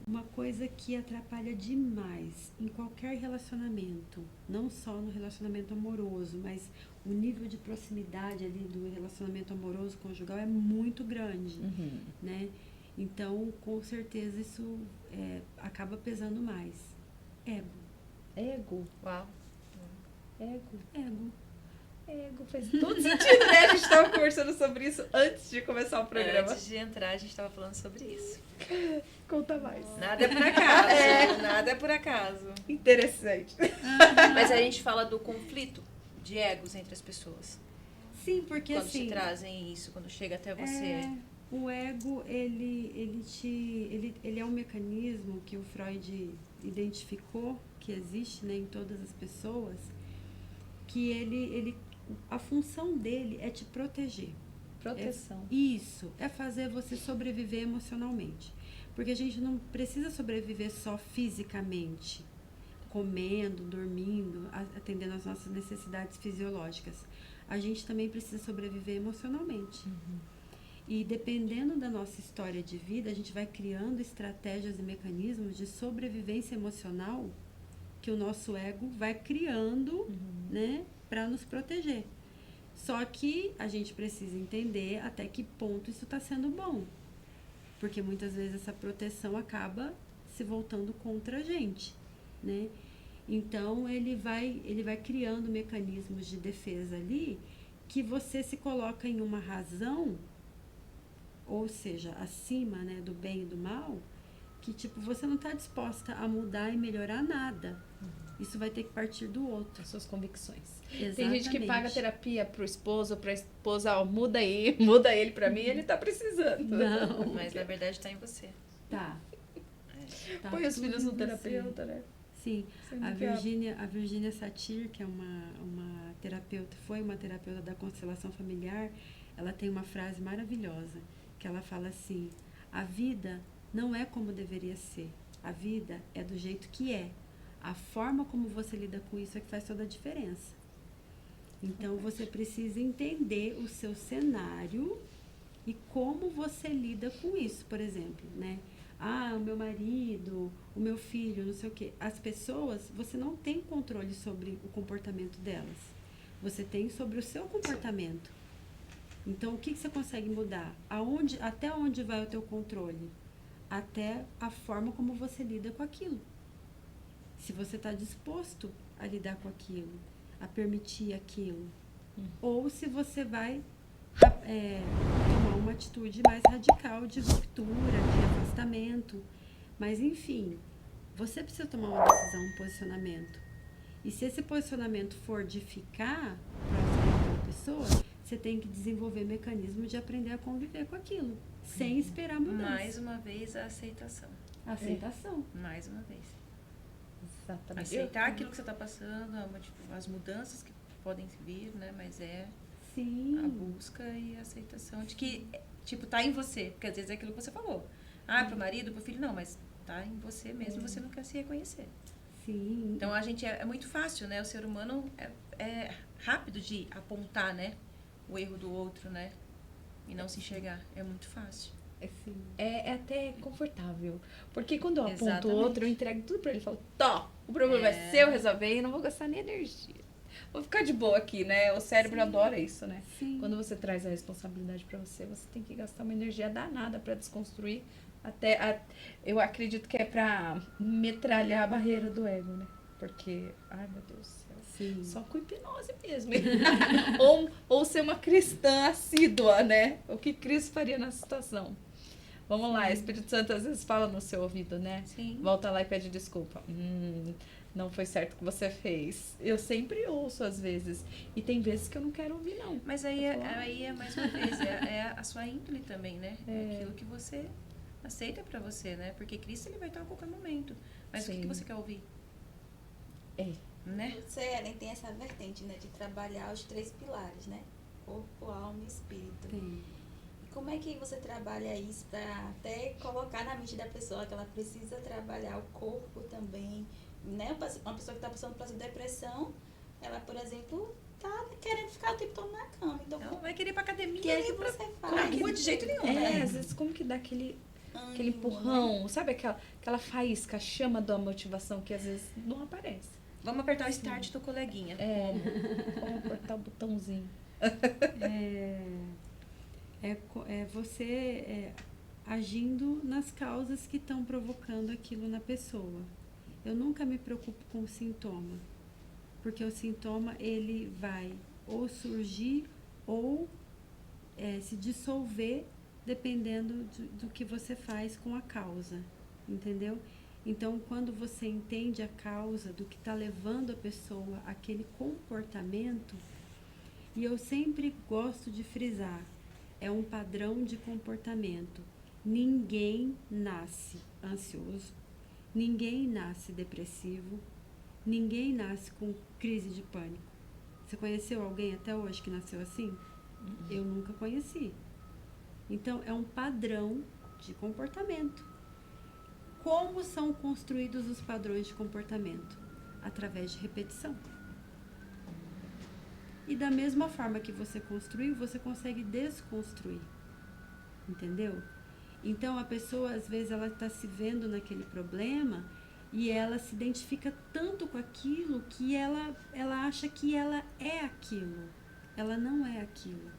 uma coisa que atrapalha demais em qualquer relacionamento, não só no relacionamento amoroso, mas o nível de proximidade ali do relacionamento amoroso conjugal é muito grande, né? Então, com certeza, isso acaba pesando mais. Ego. Ego? Uau. Ego, faz todo sentido, né? A gente estava conversando sobre isso antes de começar o programa. Antes de entrar, a gente estava falando sobre isso. Conta mais. Nada é por acaso. Nada é por acaso. Interessante. Mas a gente fala do conflito de egos entre as pessoas. Sim, porque Quando assim... te trazem isso, quando chega até você. O ego, ele é um mecanismo que o Freud identificou, que existe, né, em todas as pessoas, que a função dele é te proteger. Proteção. Isso, é fazer você sobreviver emocionalmente. Porque a gente não precisa sobreviver só fisicamente, comendo, dormindo, atendendo às nossas necessidades fisiológicas. A gente também precisa sobreviver emocionalmente. E dependendo da nossa história de vida, a gente vai criando estratégias e mecanismos de sobrevivência emocional que o nosso ego vai criando, né, para nos proteger. Só que a gente precisa entender até que ponto isso está sendo bom. Porque muitas vezes essa proteção acaba se voltando contra a gente, né? Então, ele vai criando mecanismos de defesa ali que você se coloca em uma razão, ou seja, acima, né, do bem e do mal, que tipo, você não está disposta a mudar e melhorar nada. Isso vai ter que partir do outro. As suas convicções. Exatamente. Tem gente que paga terapia pro esposo ou pra esposa, ó, muda ele pra mim, ele tá precisando. Não. Mas na verdade está em você. Tá. Tá Põe os tudo filhos em no você. terapeuta, né? Sim, Sendo a que a- Virginia Satir, que é uma terapeuta, foi uma terapeuta da constelação familiar, ela tem uma frase maravilhosa, que ela fala assim: a vida não é como deveria ser, a vida é do jeito que é. A forma como você lida com isso é que faz toda a diferença. Então, você precisa entender o seu cenário e como você lida com isso, por exemplo, né? Ah, o meu marido, o meu filho, não sei o quê. As pessoas, você não tem controle sobre o comportamento delas. Você tem sobre o seu comportamento. Então, o que você consegue mudar? Até onde vai o teu controle? Até a forma como você lida com aquilo. Se você está disposto a lidar com aquilo, a permitir aquilo. Ou se você vai tomar uma atitude mais radical de ruptura, de afastamento. Mas, enfim, você precisa tomar uma decisão, um posicionamento. E se esse posicionamento for de ficar próximo daquela pessoa, você tem que desenvolver mecanismos de aprender a conviver com aquilo, sem esperar mudança. Mais uma vez, a aceitação. Aceitação. Mais uma vez. Exatamente. Aceitar aquilo que você está passando, as mudanças que podem vir, né? Mas é Sim. a busca e a aceitação de que, tipo, tá em você. Porque às vezes é aquilo que você falou. Ah, pro marido, pro filho, não, mas tá em você mesmo, você não quer se reconhecer. Sim. Então, a gente é muito fácil, né? O ser humano é rápido de apontar, né? O erro do outro, né? E não se enxergar. É muito fácil. Sim. É até confortável. Porque quando eu aponto o Exatamente. outro, eu entrego tudo pra ele e falo, tó, o problema é seu, resolver, e eu não vou gastar nem energia. Vou ficar de boa aqui, né? O cérebro adora isso, né? Sim. Quando você traz a responsabilidade pra você, você tem que gastar uma energia danada pra desconstruir. Eu acredito que é pra metralhar a barreira do ego, né? Porque, ai meu Deus do céu. Sim. Só com hipnose mesmo. ou ser uma cristã assídua, né? O que Cristo faria nessa situação? Vamos lá, Espírito Santo às vezes fala no seu ouvido, né? Sim. Volta lá e pede desculpa. Não foi certo o que você fez. Eu sempre ouço às vezes. E tem vezes que eu não quero ouvir, não. Mas aí é mais uma vez, é a sua índole também, né? É aquilo que você aceita pra você, né? Porque Cristo, ele vai estar a qualquer momento. Mas o que você quer ouvir? É. Né? Você, Ellen, tem essa vertente, né, de trabalhar os 3 pilares, né? corpo, alma e espírito. Tem. E como é que você trabalha isso para até colocar na mente da pessoa que ela precisa trabalhar o corpo também, né? Uma pessoa que está passando por essa depressão, ela, por exemplo, tá querendo ficar o tempo todo na cama. Então, Não vai querer ir pra academia. o que é que nem pra- você na faz? rua de jeito nenhum, É, né? às vezes como que dá aquele Ânimo, empurrão, sabe aquela faísca, a chama da motivação que às vezes não aparece. Vamos apertar o start do coleguinha. Como apertar o botãozinho. É você agindo nas causas que estão provocando aquilo na pessoa. Eu nunca me preocupo com o sintoma, porque o sintoma ele vai ou surgir ou se dissolver dependendo do que você faz com a causa, entendeu? Então, quando você entende a causa do que está levando a pessoa àquele comportamento, e eu sempre gosto de frisar, é um padrão de comportamento. Ninguém nasce ansioso, ninguém nasce depressivo, ninguém nasce com crise de pânico. Você conheceu alguém até hoje que nasceu assim? Eu nunca conheci. Então, é um padrão de comportamento. Como são construídos os padrões de comportamento? Através de repetição. E da mesma forma que você construiu, você consegue desconstruir. Entendeu? Então, a pessoa, às vezes, ela está se vendo naquele problema e ela se identifica tanto com aquilo que ela acha que ela é aquilo. Ela não é aquilo.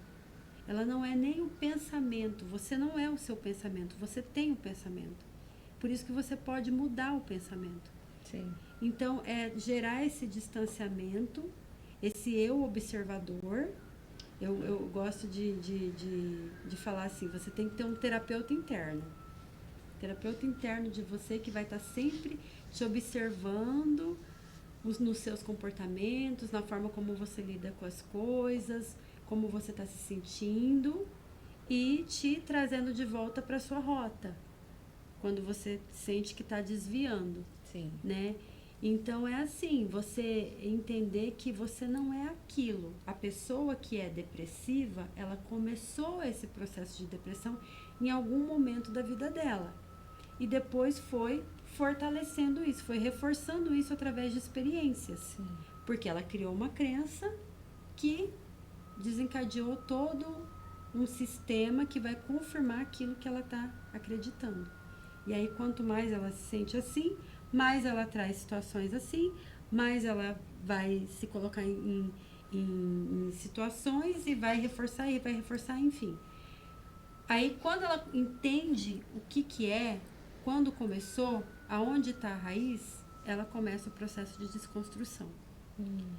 Ela não é nem o pensamento. Você não é o seu pensamento. Você tem o pensamento. Por isso que você pode mudar o pensamento. Sim. Então, é gerar esse distanciamento, esse eu observador. Eu gosto de falar assim, você tem que ter um terapeuta interno. Terapeuta interno de você que vai estar sempre te observando nos seus comportamentos, na forma como você lida com as coisas, como você está se sentindo e te trazendo de volta para a sua rota, quando você sente que está desviando, Sim. né? Então é assim, você entender que você não é aquilo. A pessoa que é depressiva, ela começou esse processo de depressão em algum momento da vida dela. E depois foi fortalecendo isso, foi reforçando isso através de experiências. Sim. Porque ela criou uma crença que desencadeou todo um sistema que vai confirmar aquilo que ela está acreditando. E aí, quanto mais ela se sente assim, mais ela traz situações assim, mais ela vai se colocar em situações e vai reforçar, enfim. Aí, quando ela entende o que é, quando começou, aonde está a raiz, ela começa o processo de desconstrução.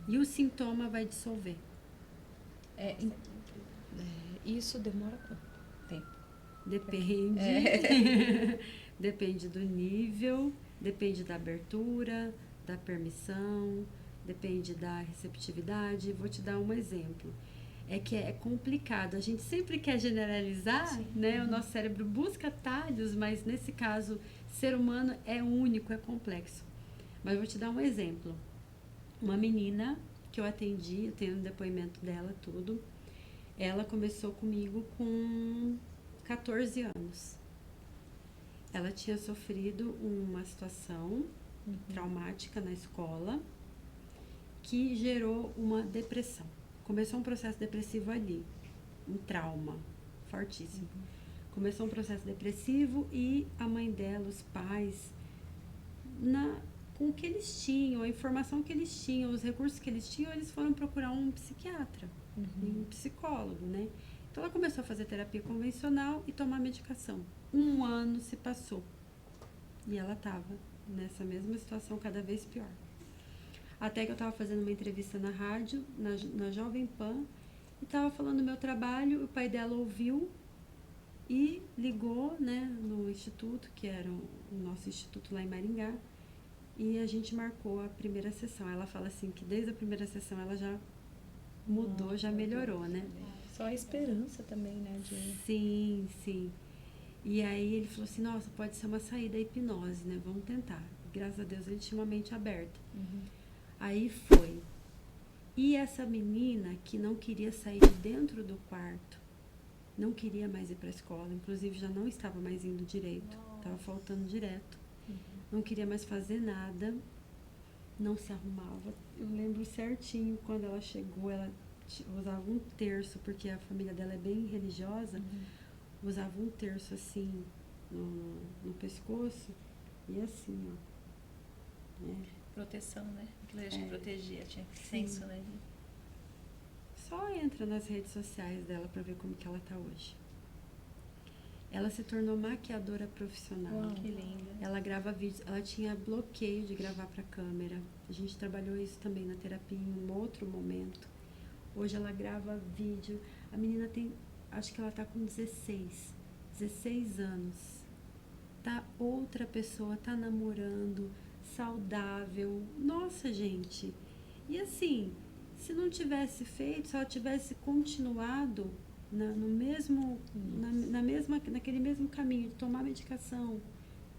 E o sintoma vai dissolver. Isso demora quanto tempo? Depende. Depende do nível, depende da abertura, da permissão, depende da receptividade. Vou te dar um exemplo. É que é complicado. A gente sempre quer generalizar, né? O nosso cérebro busca atalhos, mas nesse caso, ser humano é único, é complexo. Mas eu vou te dar um exemplo. Uma menina que eu atendi, eu tenho um depoimento dela, tudo. Ela começou comigo com 14 anos. Ela tinha sofrido uma situação traumática na escola que gerou uma depressão. Começou um processo depressivo ali, um trauma fortíssimo. Começou um processo depressivo e a mãe dela, os pais, com o que eles tinham, a informação que eles tinham, os recursos que eles tinham, eles foram procurar um psiquiatra, um psicólogo, né? Então ela começou a fazer terapia convencional e tomar medicação. 1 ano se passou e ela estava nessa mesma situação, cada vez pior. Até que eu estava fazendo uma entrevista na rádio, na Jovem Pan, e estava falando do meu trabalho, o pai dela ouviu e ligou, né, no instituto, que era o nosso instituto lá em Maringá, e a gente marcou a primeira sessão. Ela fala assim que desde a primeira sessão ela já mudou, já melhorou, né? Só a esperança também, né? Sim, sim. E aí ele falou assim, nossa, pode ser uma saída a hipnose, né? Vamos tentar. Graças a Deus ele tinha uma mente aberta. Aí foi. E essa menina que não queria sair de dentro do quarto, não queria mais ir para a escola, inclusive já não estava mais indo direito, estava faltando direto, não queria mais fazer nada, não se arrumava. Eu lembro certinho quando ela chegou, ela usava um terço, porque a família dela é bem religiosa, usava um terço assim no pescoço e assim, ó. Proteção, né? Aquilo acho que protegia, tinha senso, né? Só entra nas redes sociais dela para ver como que ela tá hoje. Ela se tornou maquiadora profissional. Uau, que linda. Ela grava vídeos, ela tinha bloqueio de gravar para câmera. A gente trabalhou isso também na terapia em um outro momento. Hoje ela grava vídeo. A menina tem, acho que ela tá com 16 anos. Tá outra pessoa, tá namorando, saudável. Naquele gente. E assim, se não tivesse feito, se ela tivesse continuado naquele mesmo caminho de tomar medicação,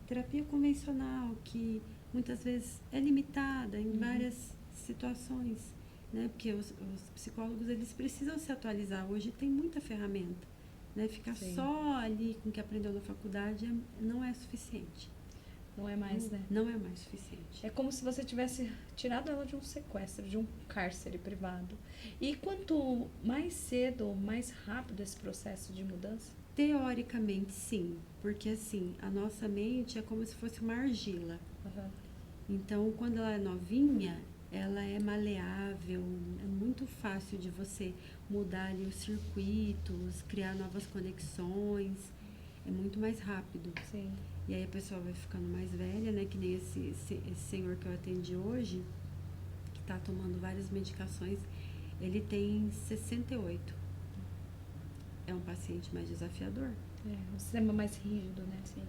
terapia convencional, que muitas vezes é limitada em várias situações, né? Porque os psicólogos, eles precisam se atualizar. Hoje tem muita ferramenta, né? Ficar só ali com o que aprendeu na faculdade não é suficiente. Não é mais, né? Não é mais suficiente. É como se você tivesse tirado ela de um sequestro, de um cárcere privado. E quanto mais cedo, mais rápido esse processo de mudança? Teoricamente, sim. Porque, assim, a nossa mente é como se fosse uma argila. Então, quando ela é novinha, ela é maleável, é muito fácil de você mudar ali os circuitos, criar novas conexões. É muito mais rápido. Sim. E aí a pessoa vai ficando mais velha, né? Que nem esse senhor que eu atendi hoje, que tá tomando várias medicações, ele tem 68. É um paciente mais desafiador. Um sistema mais rígido, né? Sim.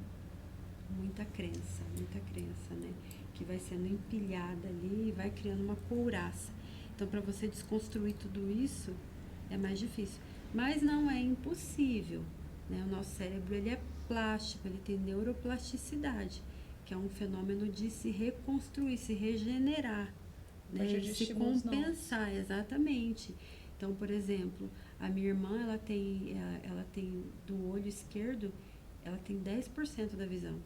Muita crença, né? Que vai sendo empilhada ali e vai criando uma couraça. Então, para você desconstruir tudo isso, é mais difícil. Mas não é impossível, né? O nosso cérebro, ele é plástico, ele tem neuroplasticidade, que é um fenômeno de se reconstruir, se regenerar, né? Se compensar, exatamente. Então, por exemplo, a minha irmã, ela tem do olho esquerdo, ela tem 10% da visão.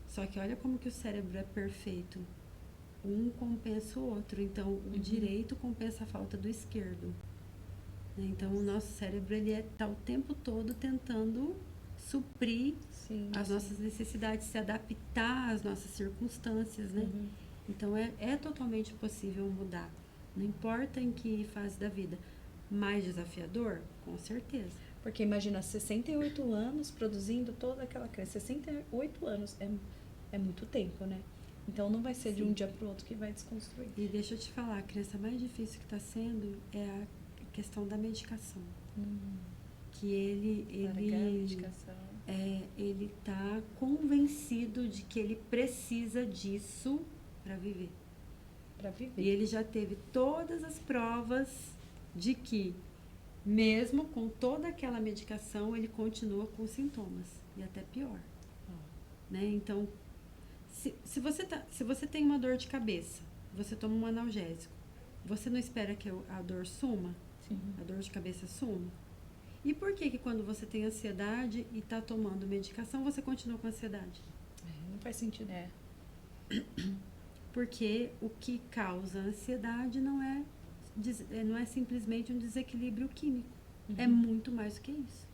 Só que olha como que o cérebro é perfeito. Um compensa o outro. Então, o direito compensa a falta do esquerdo. Então, o nosso cérebro, ele tá o tempo todo tentando suprir as nossas necessidades, se adaptar às nossas circunstâncias, né? Então, é totalmente possível mudar. Não importa em que fase da vida. Mais desafiador? Com certeza. Porque imagina, 68 anos produzindo toda aquela crença. 68 anos é muito tempo, né? Então não vai ser de um dia para o outro que vai desconstruir. E deixa eu te falar, a crença mais difícil que está sendo é a questão da medicação. Que ele tá convencido de que ele precisa disso para viver. E ele já teve todas as provas de que, mesmo com toda aquela medicação, ele continua com sintomas. E até pior. Né? Então, se você tem uma dor de cabeça, você toma um analgésico, você não espera que a dor suma? Sim. A dor de cabeça suma? E por que quando você tem ansiedade e está tomando medicação, você continua com ansiedade? Não faz sentido. Porque o que causa ansiedade não é simplesmente um desequilíbrio químico. É muito mais do que isso.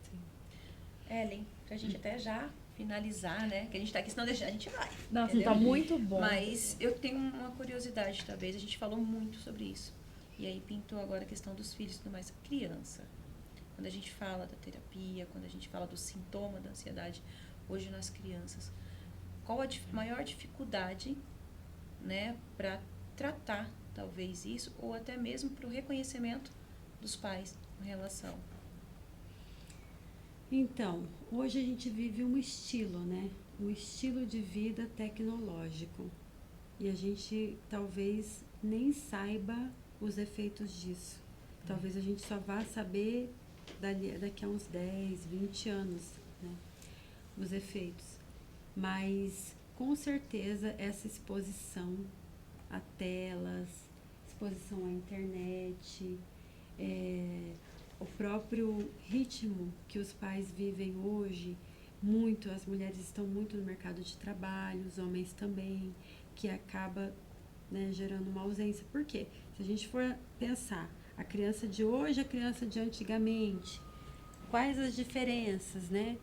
Ellen, pra gente até já finalizar, né? Que a gente tá aqui, senão a gente vai. Nossa, entendeu? tá muito bom. Mas eu tenho uma curiosidade, talvez. A gente falou muito sobre isso. E aí pintou agora a questão dos filhos e tudo mais. Criança. Quando a gente fala da terapia, quando a gente fala do sintoma da ansiedade, hoje nas crianças, qual a maior dificuldade, né, para tratar talvez isso, ou até mesmo para o reconhecimento dos pais em relação? Então, hoje a gente vive um estilo, né? Um estilo de vida tecnológico. E a gente talvez nem saiba os efeitos disso. Talvez a gente só vá saber daqui a uns 10, 20 anos, né? Os efeitos. Mas, com certeza, essa exposição a telas, exposição à internet, o próprio ritmo que os pais vivem hoje, muito, as mulheres estão muito no mercado de trabalho, os homens também, que acaba, né, gerando uma ausência. Por quê? Se a gente for pensar a criança de hoje, a criança de antigamente, quais as diferenças, né?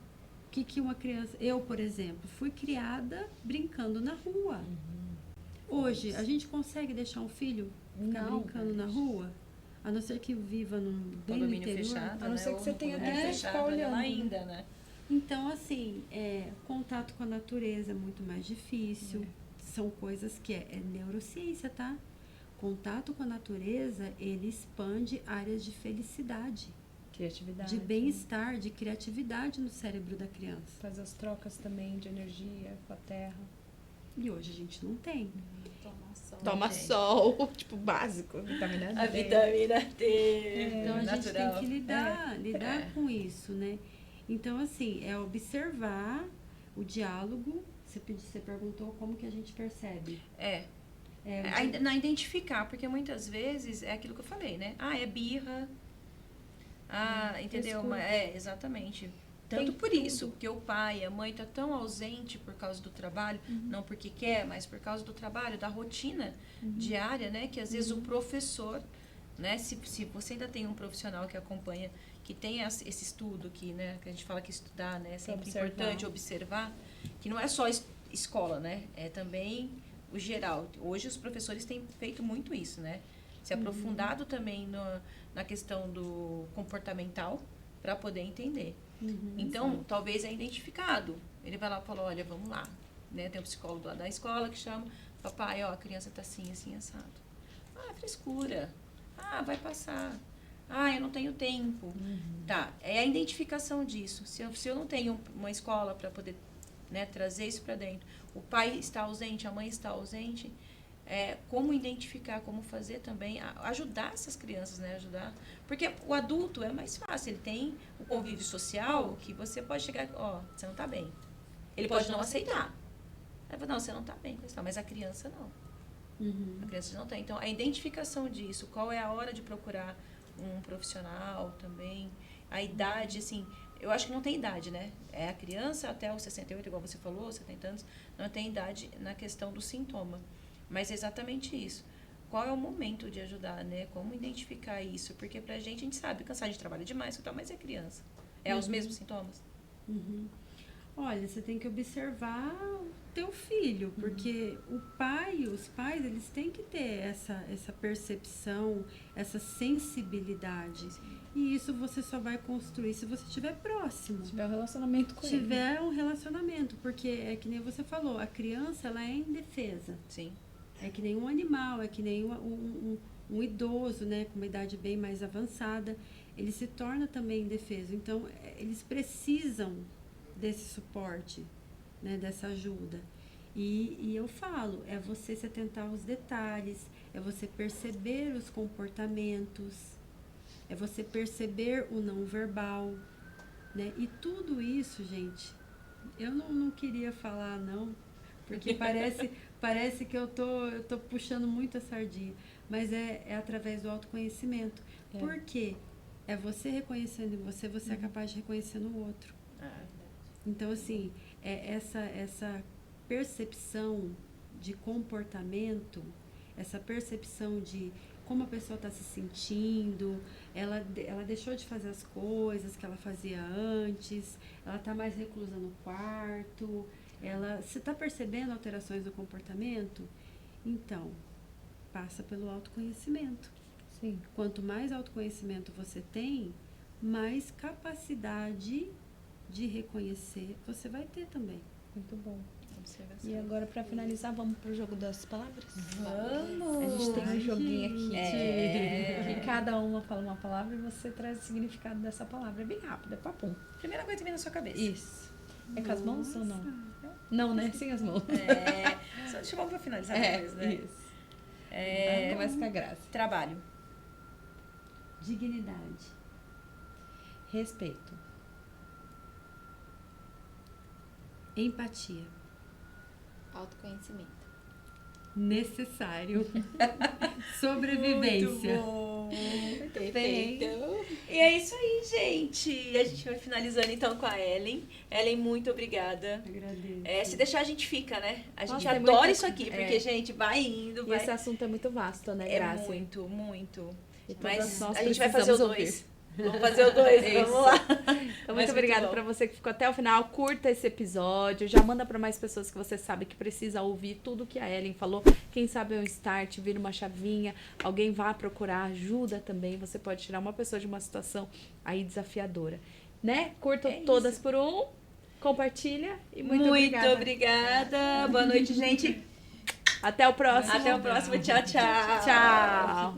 O que uma criança... Eu, por exemplo, fui criada brincando na rua. Hoje, a gente consegue deixar um filho ficar Não, brincando na rua? A não ser que viva bem no Condomínio interior. fechado, A não né? ser que Ou você no tenha condomínio que fechado, ficar olha olhando, lá né? ainda, né? Então, assim, contato com a natureza é muito mais difícil. São coisas que é neurociência, tá? Contato com a natureza, ele expande áreas de felicidade, Criatividade. de bem-estar, de criatividade no cérebro da criança. Faz as trocas também de energia com a terra. E hoje a gente não tem. Toma sol. Toma gente. sol, tipo, básico. Vitamina D. A vitamina D. Então a gente natural. tem que lidar com isso, né? Então, assim, é observar o diálogo. Você perguntou como que a gente percebe. Não identificar, porque muitas vezes é aquilo que eu falei, né? Ah, é birra. Ah, entendeu? frescura. Exatamente. Tem Tanto por tudo. isso, porque o pai, a mãe tá tão ausente por causa do trabalho, não porque quer, mas por causa do trabalho, da rotina diária, né? Que às vezes o professor, né? Se você ainda tem um profissional que acompanha, que tem esse estudo, né? Que a gente fala que estudar, né? É sempre Observar. importante observar, que não é só escola, né? É também o geral. Hoje os professores têm feito muito isso, né? Se aprofundado também na questão do comportamental para poder entender. Então, talvez é identificado. Ele vai lá e fala, olha, vamos lá. Né? Tem um psicólogo lá da escola que chama, papai, ó, a criança tá assim, assim, assado. Ah, frescura. Ah, vai passar. Ah, eu não tenho tempo. Tá, é a identificação disso. Se eu não tenho uma escola para poder, né, trazer isso para dentro, o pai está ausente, a mãe está ausente, como identificar, como fazer também, ajudar essas crianças, né? Ajudar. Porque o adulto é mais fácil, ele tem o convívio social que você pode chegar, ó, você não está bem. Ele pode não aceitar. Ele fala, não, você não está bem, mas a criança não. A criança não tem. Então, a identificação disso, qual é a hora de procurar um profissional também, a idade, assim, eu acho que não tem idade, né? É a criança até os 68, igual você falou, 70 anos, não tem idade na questão do sintoma. Mas é exatamente isso. Qual é o momento de ajudar, né? Como identificar isso? Porque pra gente, a gente sabe, cansar de trabalho demais, mas é criança. É os mesmos sintomas? Olha, você tem que observar o teu filho, porque os pais, eles têm que ter essa percepção, essa sensibilidade. E isso você só vai construir se você estiver próximo. Se tiver um relacionamento com ele. Tiver um relacionamento, porque é que nem você falou, a criança, ela é indefesa. Sim. É que nem um animal, é que nem um idoso, né, com uma idade bem mais avançada, ele se torna também indefeso. Então, eles precisam desse suporte, né, dessa ajuda. E eu falo, é você se atentar aos detalhes, é você perceber os comportamentos, é você perceber o não verbal, né? E tudo isso, gente, eu não queria falar, não, porque parece que eu tô puxando muito a sardinha, mas é através do autoconhecimento. Por quê? É você reconhecendo em você, você é capaz de reconhecer no outro. Então, assim, essa percepção de comportamento, essa percepção de como a pessoa está se sentindo, ela deixou de fazer as coisas que ela fazia antes, ela está mais reclusa no quarto, você está percebendo alterações no comportamento? Então, passa pelo autoconhecimento. Sim. Quanto mais autoconhecimento você tem, mais capacidade de reconhecer você vai ter também. Muito bom. Observação. E agora, pra finalizar, vamos pro jogo das palavras? Vamos! A gente tem um Ai, joguinho aqui. É. Que cada uma fala uma palavra e você traz o significado dessa palavra. É bem rápido, é papum. Primeira coisa que vem na sua cabeça. Isso. É com as mãos ou não? Não, né? Sem as mãos. Só deixa eu pra finalizar depois, né? Isso. Começa com a graça. Trabalho. Dignidade, Respeito. empatia, Autoconhecimento. necessário. Sobrevivência. Muito bom. Muito bem. Perfeito. E é isso aí, gente. A gente vai finalizando então com a Ellen. Ellen, muito obrigada. Agradeço. Se deixar, a gente fica, né? A gente Nossa, tem adora muita- isso aqui, porque, gente, vai indo, E vai... esse assunto é muito vasto, né, É Graça? muito, muito. E todas Mas nós a gente vai fazer o precisamos 2. Vamos fazer o 2, Isso. vamos lá. Então, Mas muito obrigada bom. pra você que ficou até o final. Curta esse episódio. Já manda pra mais pessoas que você sabe que precisa ouvir tudo que a Ellen falou. Quem sabe é um start, vira uma chavinha. Alguém vá procurar ajuda também. Você pode tirar uma pessoa de uma situação aí desafiadora. Né? Curtam É todas isso. por um. Compartilha. E muito Muito obrigada. Boa noite, gente. Até o próximo. Até o próximo. Tchau, tchau. Tchau.